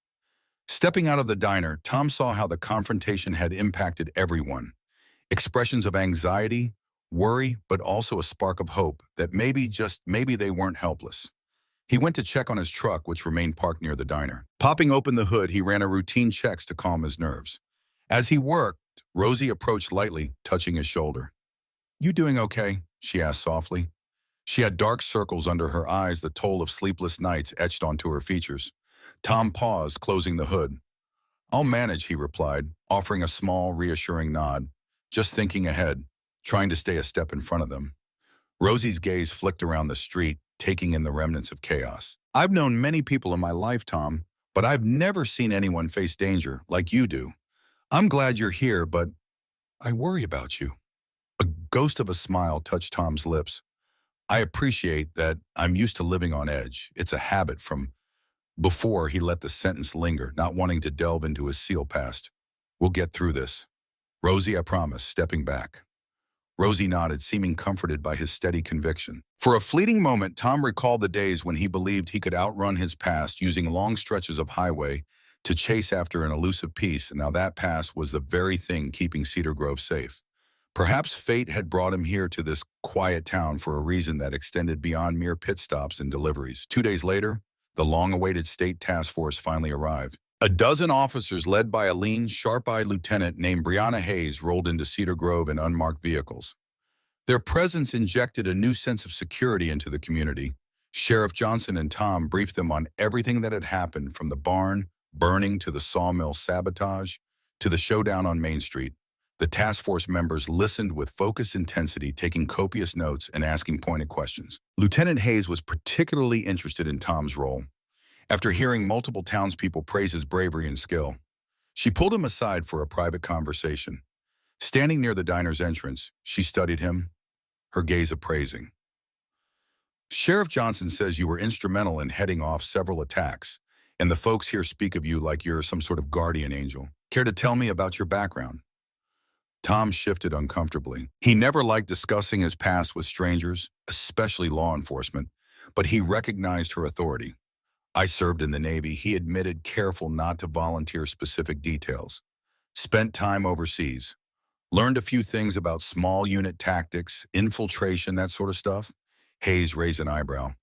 Stepping out of the diner, Tom saw how the confrontation had impacted everyone. Expressions of anxiety, worry, but also a spark of hope that maybe, just maybe, they weren't helpless. He went to check on his truck, which remained parked near the diner. Popping open the hood, he ran a routine checks to calm his nerves. As he worked, Rosie approached lightly, touching his shoulder. "You doing okay?" she asked softly. She had dark circles under her eyes, the toll of sleepless nights etched onto her features. Tom paused, closing the hood. "I'll manage," he replied, offering a small, reassuring nod. Just thinking ahead, trying to stay a step in front of them. Rosie's gaze flicked around the street, taking in the remnants of chaos. "I've known many people in my life, Tom, but I've never seen anyone face danger like you do. I'm glad you're here, but I worry about you." A ghost of a smile touched Tom's lips. "I appreciate that. I'm used to living on edge. It's a habit from..." Before he let the sentence linger, not wanting to delve into his SEAL past. "We'll get through this. Rosie, I promise," stepping back. Rosie nodded, seeming comforted by his steady conviction. For a fleeting moment, Tom recalled the days when he believed he could outrun his past using long stretches of highway to chase after an elusive peace, and now that past was the very thing keeping Cedar Grove safe. Perhaps fate had brought him here to this quiet town for a reason that extended beyond mere pit stops and deliveries. 2 days later, the long-awaited state task force finally arrived. A dozen officers led by a lean, sharp-eyed lieutenant named Brianna Hayes rolled into Cedar Grove in unmarked vehicles. Their presence injected a new sense of security into the community. Sheriff Johnson and Tom briefed them on everything that had happened, from the barn burning to the sawmill sabotage to the showdown on Main Street. The task force members listened with focused intensity, taking copious notes and asking pointed questions. Lieutenant Hayes was particularly interested in Tom's role. After hearing multiple townspeople praise his bravery and skill, she pulled him aside for a private conversation. Standing near the diner's entrance, she studied him, her gaze appraising. "Sheriff Johnson says you were instrumental in heading off several attacks, and the folks here speak of you like you're some sort of guardian angel. Care to tell me about your background?" Tom shifted uncomfortably. He never liked discussing his past with strangers, especially law enforcement, but he recognized her authority. "I served in the Navy," he admitted, careful not to volunteer specific details. "Spent time overseas. Learned a few things about small unit tactics, infiltration, that sort of stuff." Hayes raised an eyebrow.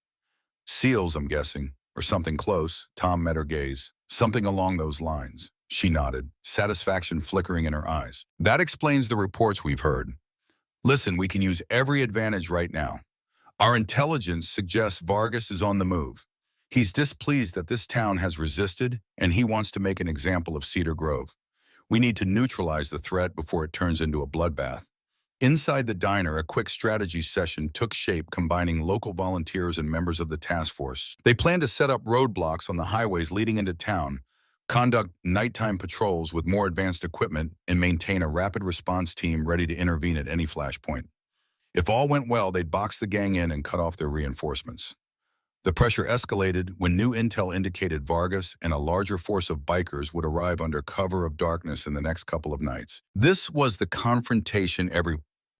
"SEALs, I'm guessing, or something close." Tom met her gaze. "Something along those lines." She nodded, satisfaction flickering in her eyes. "That explains the reports we've heard. Listen, we can use every advantage right now. Our intelligence suggests Vargas is on the move. He's displeased that this town has resisted, and he wants to make an example of Cedar Grove. We need to neutralize the threat before it turns into a bloodbath." Inside the diner, a quick strategy session took shape, combining local volunteers and members of the task force. They planned to set up roadblocks on the highways leading into town, conduct nighttime patrols with more advanced equipment, and maintain a rapid response team ready to intervene at any flashpoint. If all went well, they'd box the gang in and cut off their reinforcements. The pressure escalated when new intel indicated Vargas and a larger force of bikers would arrive under cover of darkness in the next couple of nights. This was the confrontation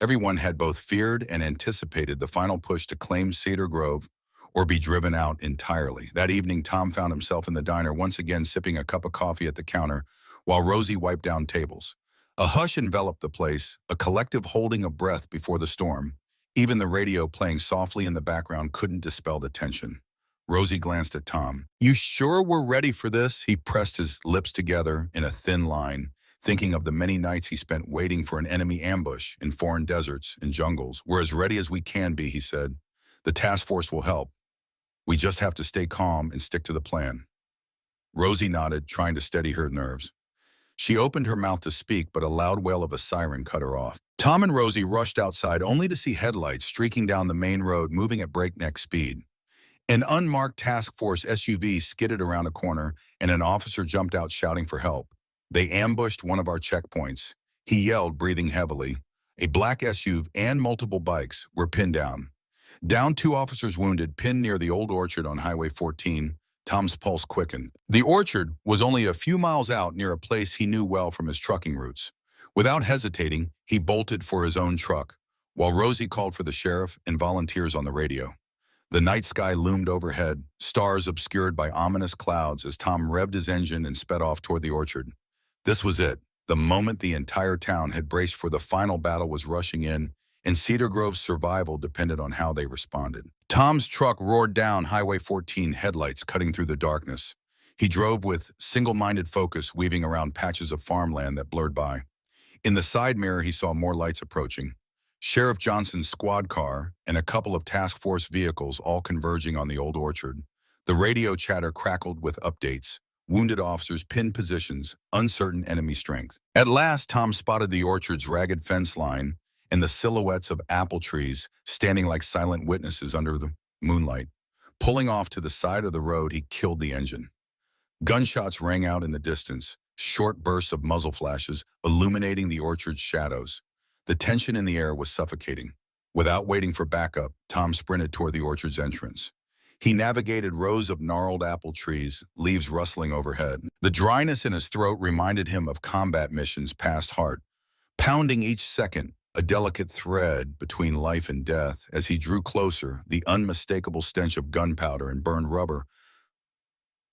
everyone had both feared and anticipated, the final push to claim Cedar Grove or be driven out entirely. That evening, Tom found himself in the diner, once again sipping a cup of coffee at the counter while Rosie wiped down tables. A hush enveloped the place, a collective holding of breath before the storm. Even the radio playing softly in the background couldn't dispel the tension. Rosie glanced at Tom. "You sure we're ready for this?" He pressed his lips together in a thin line, thinking of the many nights he spent waiting for an enemy ambush in foreign deserts and jungles. "We're as ready as we can be," he said. "The task force will help. We just have to stay calm and stick to the plan." Rosie nodded, trying to steady her nerves. She opened her mouth to speak, but a loud wail of a siren cut her off. Tom and Rosie rushed outside only to see headlights streaking down the main road, moving at breakneck speed. An unmarked task force SUV skidded around a corner, and an officer jumped out shouting for help. "They ambushed one of our checkpoints," he yelled, breathing heavily. A black SUV and multiple bikes were pinned down. Down, 2 officers wounded, pinned near the old orchard on Highway 14. Tom's pulse quickened. The orchard was only a few miles out, near a place he knew well from his trucking routes. Without hesitating, he bolted for his own truck, while Rosie called for the sheriff and volunteers on the radio. The night sky loomed overhead, stars obscured by ominous clouds as Tom revved his engine and sped off toward the orchard. This was it. The moment the entire town had braced for the final battle was rushing in, and Cedar Grove's survival depended on how they responded. Tom's truck roared down Highway 14, headlights cutting through the darkness. He drove with single-minded focus, weaving around patches of farmland that blurred by. In the side mirror, he saw more lights approaching. Sheriff Johnson's squad car and a couple of task force vehicles all converging on the old orchard. The radio chatter crackled with updates. Wounded officers pinned positions, uncertain enemy strength. At last, Tom spotted the orchard's ragged fence line and the silhouettes of apple trees standing like silent witnesses under the moonlight. Pulling off to the side of the road, he killed the engine. Gunshots rang out in the distance, short bursts of muzzle flashes illuminating the orchard's shadows. The tension in the air was suffocating. Without waiting for backup, Tom sprinted toward the orchard's entrance. He navigated rows of gnarled apple trees, leaves rustling overhead. The dryness in his throat reminded him of combat missions past heart, pounding each second, a delicate thread between life and death. As he drew closer, the unmistakable stench of gunpowder and burned rubber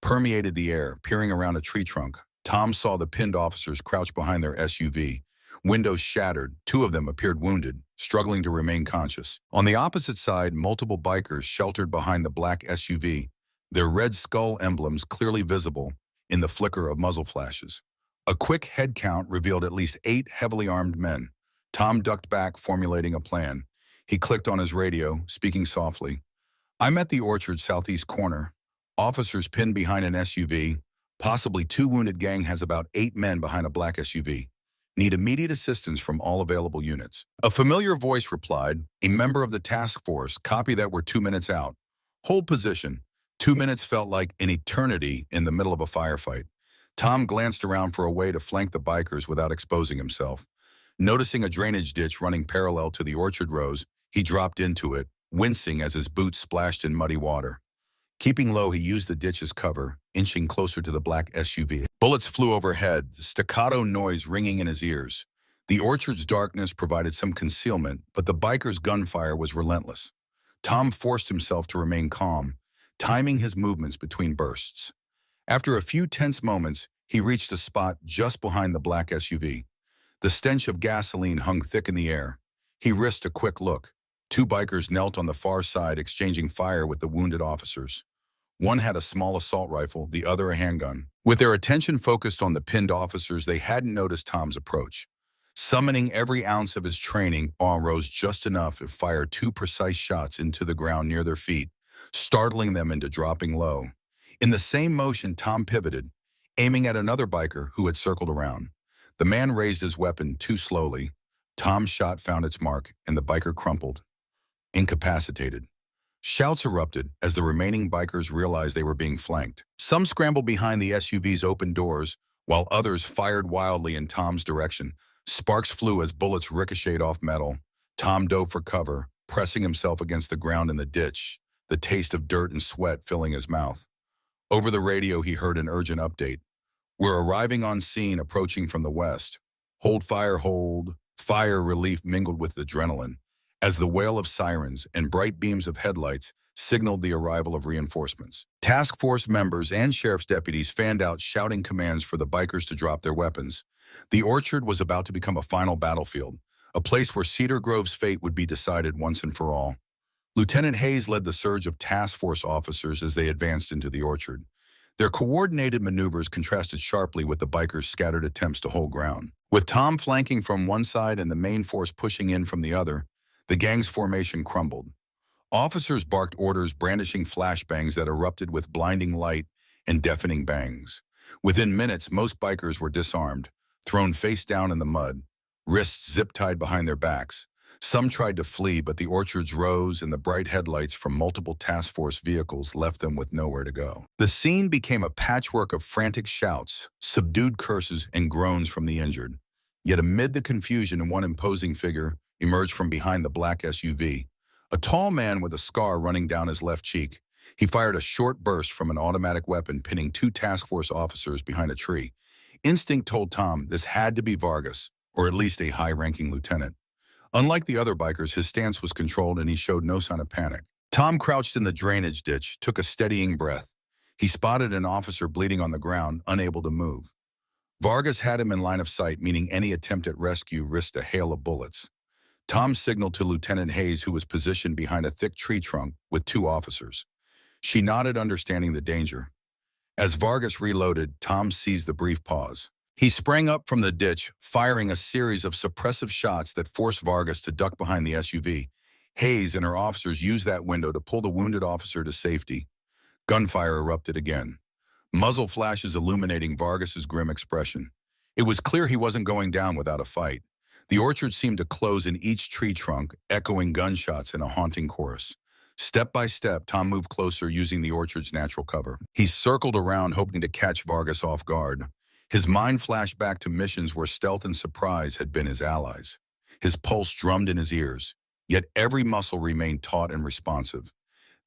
permeated the air. Peering around a tree trunk, Tom saw the pinned officers crouch behind their SUV. Windows shattered, 2 of them appeared wounded, struggling to remain conscious. On the opposite side, multiple bikers sheltered behind the black SUV, their red skull emblems clearly visible in the flicker of muzzle flashes. A quick head count revealed at least 8 heavily armed men. Tom ducked back, formulating a plan. He clicked on his radio, speaking softly. "I'm at the orchard southeast corner. Officers pinned behind an SUV. Possibly 2 wounded. Gang has about 8 men behind a black SUV. Need immediate assistance from all available units." A familiar voice replied, "A member of the task force. Copy that. We're 2 minutes out. Hold position." 2 minutes felt like an eternity in the middle of a firefight. Tom glanced around for a way to flank the bikers without exposing himself. Noticing a drainage ditch running parallel to the orchard rows, he dropped into it, wincing as his boots splashed in muddy water. Keeping low, he used the ditch as cover, inching closer to the black SUV. Bullets flew overhead, the staccato noise ringing in his ears. The orchard's darkness provided some concealment, but the biker's gunfire was relentless. Tom forced himself to remain calm, timing his movements between bursts. After a few tense moments, he reached a spot just behind the black SUV. The stench of gasoline hung thick in the air. He risked a quick look. 2 bikers knelt on the far side, exchanging fire with the wounded officers. One had a small assault rifle, the other a handgun. With their attention focused on the pinned officers, they hadn't noticed Tom's approach. Summoning every ounce of his training, awe rose just enough to fire 2 precise shots into the ground near their feet, startling them into dropping low. In the same motion, Tom pivoted, aiming at another biker who had circled around. The man raised his weapon too slowly. Tom's shot found its mark, and the biker crumpled, incapacitated. Shouts erupted as the remaining bikers realized they were being flanked. Some scrambled behind the SUV's open doors, while others fired wildly in Tom's direction. Sparks flew as bullets ricocheted off metal. Tom dove for cover, pressing himself against the ground in the ditch, the taste of dirt and sweat filling his mouth. Over the radio, he heard an urgent update. "We're arriving on scene, approaching from the west. Hold fire, hold." Fire relief mingled with adrenaline, as the wail of sirens and bright beams of headlights signaled the arrival of reinforcements. Task force members and sheriff's deputies fanned out, shouting commands for the bikers to drop their weapons. The orchard was about to become a final battlefield, a place where Cedar Grove's fate would be decided once and for all. Lieutenant Hayes led the surge of task force officers as they advanced into the orchard. Their coordinated maneuvers contrasted sharply with the bikers' scattered attempts to hold ground. With Tom flanking from one side and the main force pushing in from the other, the gang's formation crumbled. Officers barked orders, brandishing flashbangs that erupted with blinding light and deafening bangs. Within minutes, most bikers were disarmed, thrown face down in the mud, wrists zip-tied behind their backs. Some tried to flee, but the orchards rose and the bright headlights from multiple task force vehicles left them with nowhere to go. The scene became a patchwork of frantic shouts, subdued curses, and groans from the injured. Yet amid the confusion, one imposing figure emerged from behind the black SUV. A tall man with a scar running down his left cheek. He fired a short burst from an automatic weapon, pinning two task force officers behind a tree. Instinct told Tom this had to be Vargas, or at least a high-ranking lieutenant. Unlike the other bikers, his stance was controlled and he showed no sign of panic. Tom crouched in the drainage ditch, took a steadying breath. He spotted an officer bleeding on the ground, unable to move. Vargas had him in line of sight, meaning any attempt at rescue risked a hail of bullets. Tom signaled to Lieutenant Hayes, who was positioned behind a thick tree trunk with two officers. She nodded, understanding the danger. As Vargas reloaded, Tom seized the brief pause. He sprang up from the ditch, firing a series of suppressive shots that forced Vargas to duck behind the SUV. Hayes and her officers used that window to pull the wounded officer to safety. Gunfire erupted again, muzzle flashes illuminating Vargas's grim expression. It was clear he wasn't going down without a fight. The orchard seemed to close in each tree trunk, echoing gunshots in a haunting chorus. Step by step, Tom moved closer, using the orchard's natural cover. He circled around, hoping to catch Vargas off guard. His mind flashed back to missions where stealth and surprise had been his allies. His pulse drummed in his ears, yet every muscle remained taut and responsive.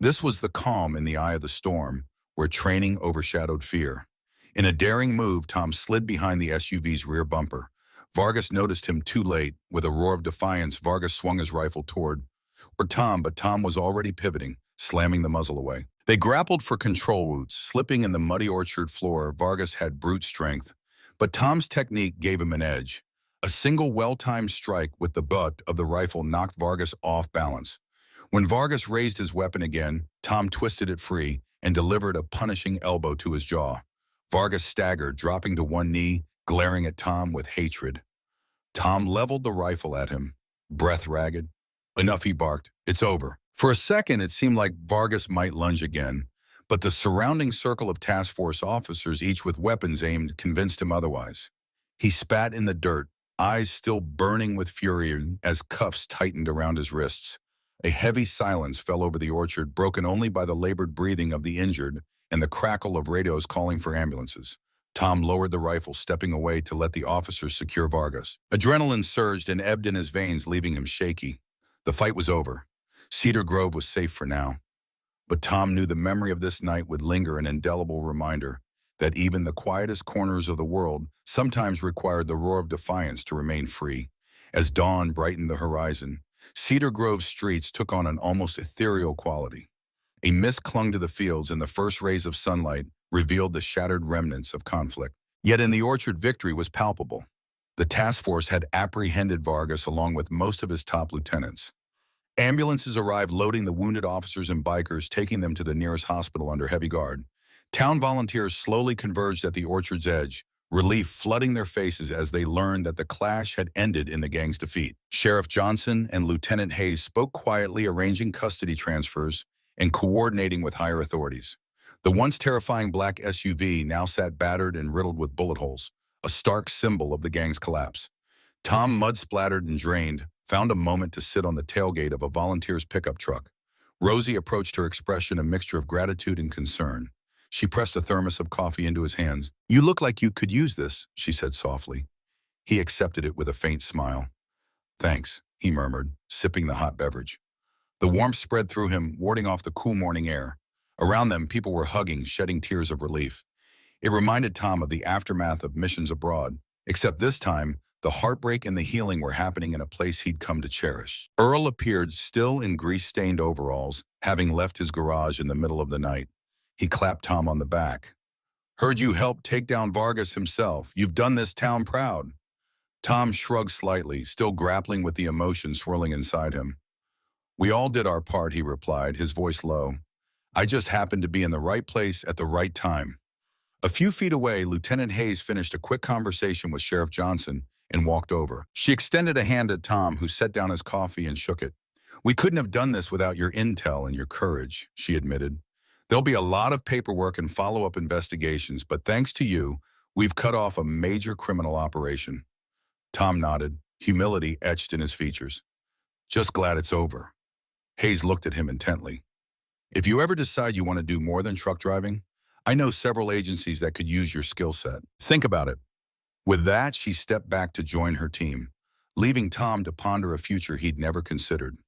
This was the calm in the eye of the storm, where training overshadowed fear. In a daring move, Tom slid behind the SUV's rear bumper. Vargas noticed him too late. With a roar of defiance, Vargas swung his rifle toward Tom, but Tom was already pivoting, slamming the muzzle away. They grappled for control roots, slipping in the muddy orchard floor. Vargas had brute strength, but Tom's technique gave him an edge. A single well-timed strike with the butt of the rifle knocked Vargas off balance. When Vargas raised his weapon again, Tom twisted it free and delivered a punishing elbow to his jaw. Vargas staggered, dropping to one knee, glaring at Tom with hatred. Tom leveled the rifle at him, breath ragged. "Enough," he barked. "It's over." For a second, it seemed like Vargas might lunge again, but the surrounding circle of task force officers, each with weapons aimed, convinced him otherwise. He spat in the dirt, eyes still burning with fury as cuffs tightened around his wrists. A heavy silence fell over the orchard, broken only by the labored breathing of the injured and the crackle of radios calling for ambulances. Tom lowered the rifle, stepping away to let the officers secure Vargas. Adrenaline surged and ebbed in his veins, leaving him shaky. The fight was over. Cedar Grove was safe for now. But Tom knew the memory of this night would linger, an indelible reminder that even the quietest corners of the world sometimes required the roar of defiance to remain free. As dawn brightened the horizon, Cedar Grove's streets took on an almost ethereal quality. A mist clung to the fields, and the first rays of sunlight revealed the shattered remnants of conflict. Yet in the orchard, victory was palpable. The task force had apprehended Vargas along with most of his top lieutenants. Ambulances arrived, loading the wounded officers and bikers, taking them to the nearest hospital under heavy guard. Town volunteers slowly converged at the orchard's edge, relief flooding their faces as they learned that the clash had ended in the gang's defeat. Sheriff Johnson and Lieutenant Hayes spoke quietly, arranging custody transfers and coordinating with higher authorities. The once terrifying black SUV now sat battered and riddled with bullet holes, a stark symbol of the gang's collapse. Tom, mud-splattered and drained, found a moment to sit on the tailgate of a volunteer's pickup truck. Rosie approached, her expression a mixture of gratitude and concern. She pressed a thermos of coffee into his hands. "You look like you could use this," she said softly. He accepted it with a faint smile. "Thanks," he murmured, sipping the hot beverage. The warmth spread through him, warding off the cool morning air. Around them, people were hugging, shedding tears of relief. It reminded Tom of the aftermath of missions abroad, except this time, the heartbreak and the healing were happening in a place he'd come to cherish. Earl appeared, still in grease-stained overalls, having left his garage in the middle of the night. He clapped Tom on the back. "Heard you helped take down Vargas himself. You've done this town proud." Tom shrugged slightly, still grappling with the emotion swirling inside him. "We all did our part," he replied, his voice low. "I just happened to be in the right place at the right time." A few feet away, Lieutenant Hayes finished a quick conversation with Sheriff Johnson and walked over. She extended a hand at Tom, who set down his coffee and shook it. "We couldn't have done this without your intel and your courage," she admitted. "There'll be a lot of paperwork and follow-up investigations, but thanks to you, we've cut off a major criminal operation." Tom nodded, humility etched in his features. "Just glad it's over." Hayes looked at him intently. "If you ever decide you want to do more than truck driving, I know several agencies that could use your skill set. Think about it." With that, she stepped back to join her team, leaving Tom to ponder a future he'd never considered.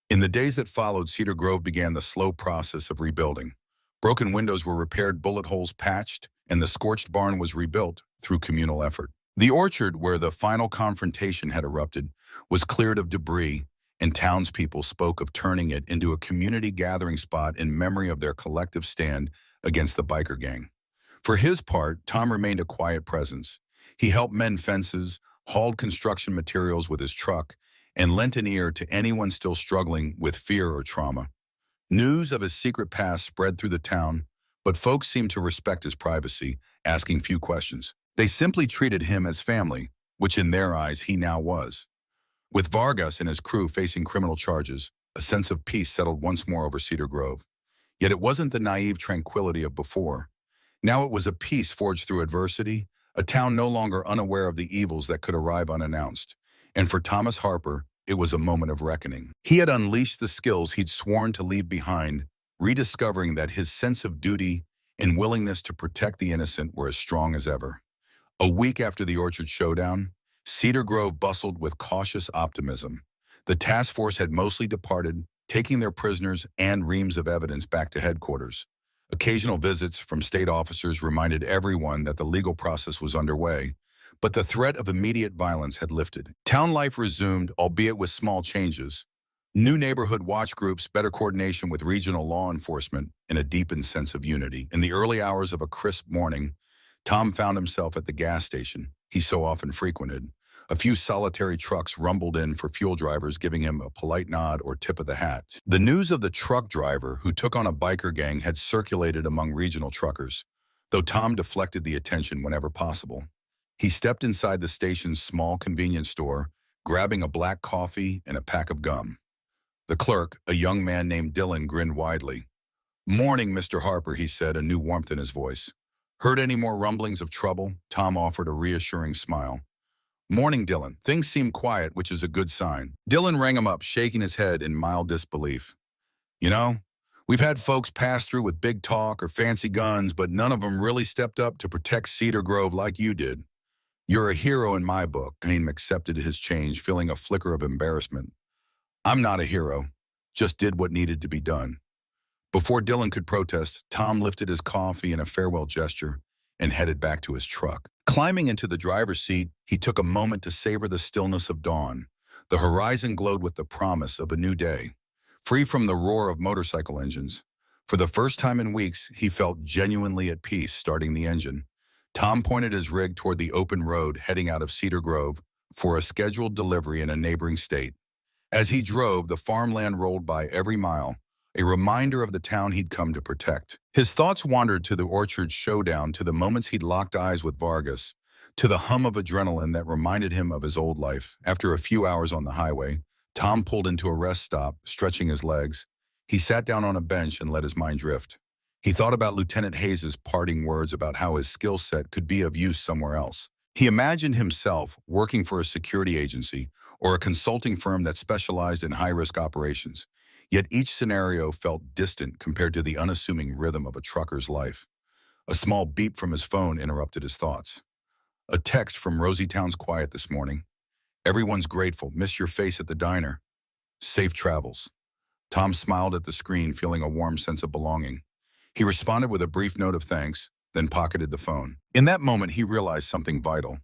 In the days that followed, Cedar Grove began the slow process of rebuilding. Broken windows were repaired, bullet holes patched, and the scorched barn was rebuilt through communal effort. The orchard, where the final confrontation had erupted, was cleared of debris, and townspeople spoke of turning it into a community gathering spot in memory of their collective stand against the biker gang. For his part, Tom remained a quiet presence. He helped mend fences, hauled construction materials with his truck, and lent an ear to anyone still struggling with fear or trauma. News of his secret past spread through the town, but folks seemed to respect his privacy, asking few questions. They simply treated him as family, which in their eyes he now was. With Vargas and his crew facing criminal charges, a sense of peace settled once more over Cedar Grove. Yet it wasn't the naive tranquility of before. Now it was a peace forged through adversity, a town no longer unaware of the evils that could arrive unannounced. And for Thomas Harper, it was a moment of reckoning. He had unleashed the skills he'd sworn to leave behind, rediscovering that his sense of duty and willingness to protect the innocent were as strong as ever. A week after the Orchard showdown, Cedar Grove bustled with cautious optimism. The task force had mostly departed, taking their prisoners and reams of evidence back to headquarters. Occasional visits from state officers reminded everyone that the legal process was underway, but the threat of immediate violence had lifted. Town life resumed, albeit with small changes. New neighborhood watch groups, better coordination with regional law enforcement, and a deepened sense of unity. In the early hours of a crisp morning, Tom found himself at the gas station he so often frequented. A few solitary trucks rumbled in for fuel drivers, giving him a polite nod or tip of the hat. The news of the truck driver who took on a biker gang had circulated among regional truckers, though Tom deflected the attention whenever possible. He stepped inside the station's small convenience store, grabbing a black coffee and a pack of gum. The clerk, a young man named Dylan, grinned widely. "Morning, Mr. Harper," he said, a new warmth in his voice. "Heard any more rumblings of trouble?" Tom offered a reassuring smile. "Morning, Dylan. Things seem quiet, which is a good sign." Dylan rang him up, shaking his head in mild disbelief. "You know, we've had folks pass through with big talk or fancy guns, but none of them really stepped up to protect Cedar Grove like you did. You're a hero in my book." Haim accepted his change, feeling a flicker of embarrassment. "I'm not a hero, just did what needed to be done." Before Dylan could protest, Tom lifted his coffee in a farewell gesture and headed back to his truck. Climbing into the driver's seat, he took a moment to savor the stillness of dawn. The horizon glowed with the promise of a new day, free from the roar of motorcycle engines. For the first time in weeks, he felt genuinely at peace starting the engine. Tom pointed his rig toward the open road heading out of Cedar Grove for a scheduled delivery in a neighboring state. As he drove, the farmland rolled by every mile, a reminder of the town he'd come to protect. His thoughts wandered to the Orchard showdown, to the moments he'd locked eyes with Vargas, to the hum of adrenaline that reminded him of his old life. After a few hours on the highway, Tom pulled into a rest stop, stretching his legs. He sat down on a bench and let his mind drift. He thought about Lieutenant Hayes' parting words about how his skill set could be of use somewhere else. He imagined himself working for a security agency or a consulting firm that specialized in high-risk operations. Yet each scenario felt distant compared to the unassuming rhythm of a trucker's life. A small beep from his phone interrupted his thoughts. A text from Rosie's quiet this morning. "Everyone's grateful. Miss your face at the diner. Safe travels." Tom smiled at the screen, feeling a warm sense of belonging. He responded with a brief note of thanks, then pocketed the phone. In that moment, he realized something vital.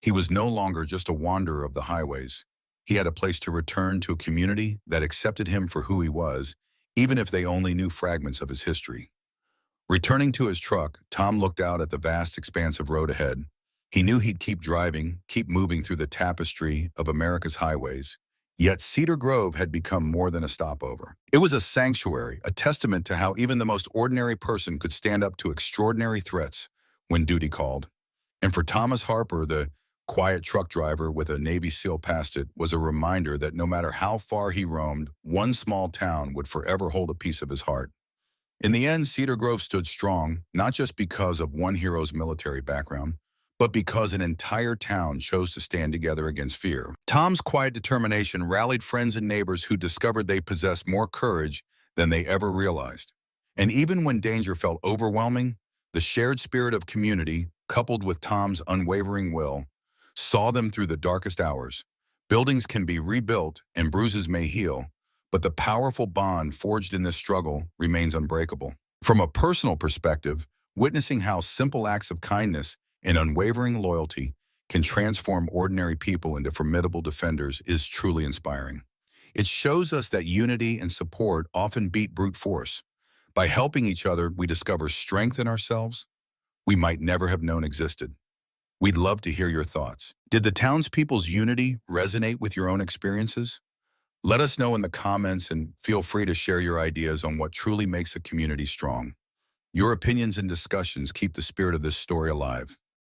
He was no longer just a wanderer of the highways. He had a place to return, to a community that accepted him for who he was, even if they only knew fragments of his history. Returning to his truck, Tom looked out at the vast expanse of road ahead. He knew he'd keep driving, keep moving through the tapestry of America's highways, Yet Cedar Grove had become more than a stopover. It was a sanctuary, a testament to how even the most ordinary person could stand up to extraordinary threats when duty called. And for Thomas Harper, the quiet truck driver with a Navy SEAL past it, was a reminder that no matter how far he roamed, one small town would forever hold a piece of his heart. In the end, Cedar Grove stood strong, not just because of one hero's military background, but because an entire town chose to stand together against fear. Tom's quiet determination rallied friends and neighbors who discovered they possessed more courage than they ever realized. And even when danger felt overwhelming, the shared spirit of community, coupled with Tom's unwavering will, saw them through the darkest hours. Buildings can be rebuilt and bruises may heal, but the powerful bond forged in this struggle remains unbreakable. From a personal perspective, witnessing how simple acts of kindness and unwavering loyalty can transform ordinary people into formidable defenders is truly inspiring. It shows us that unity and support often beat brute force. By helping each other, we discover strength in ourselves we might never have known existed. We'd love to hear your thoughts. Did the townspeople's unity resonate with your own experiences? Let us know in the comments and feel free to share your ideas on what truly makes a community strong. Your opinions and discussions keep the spirit of this story alive.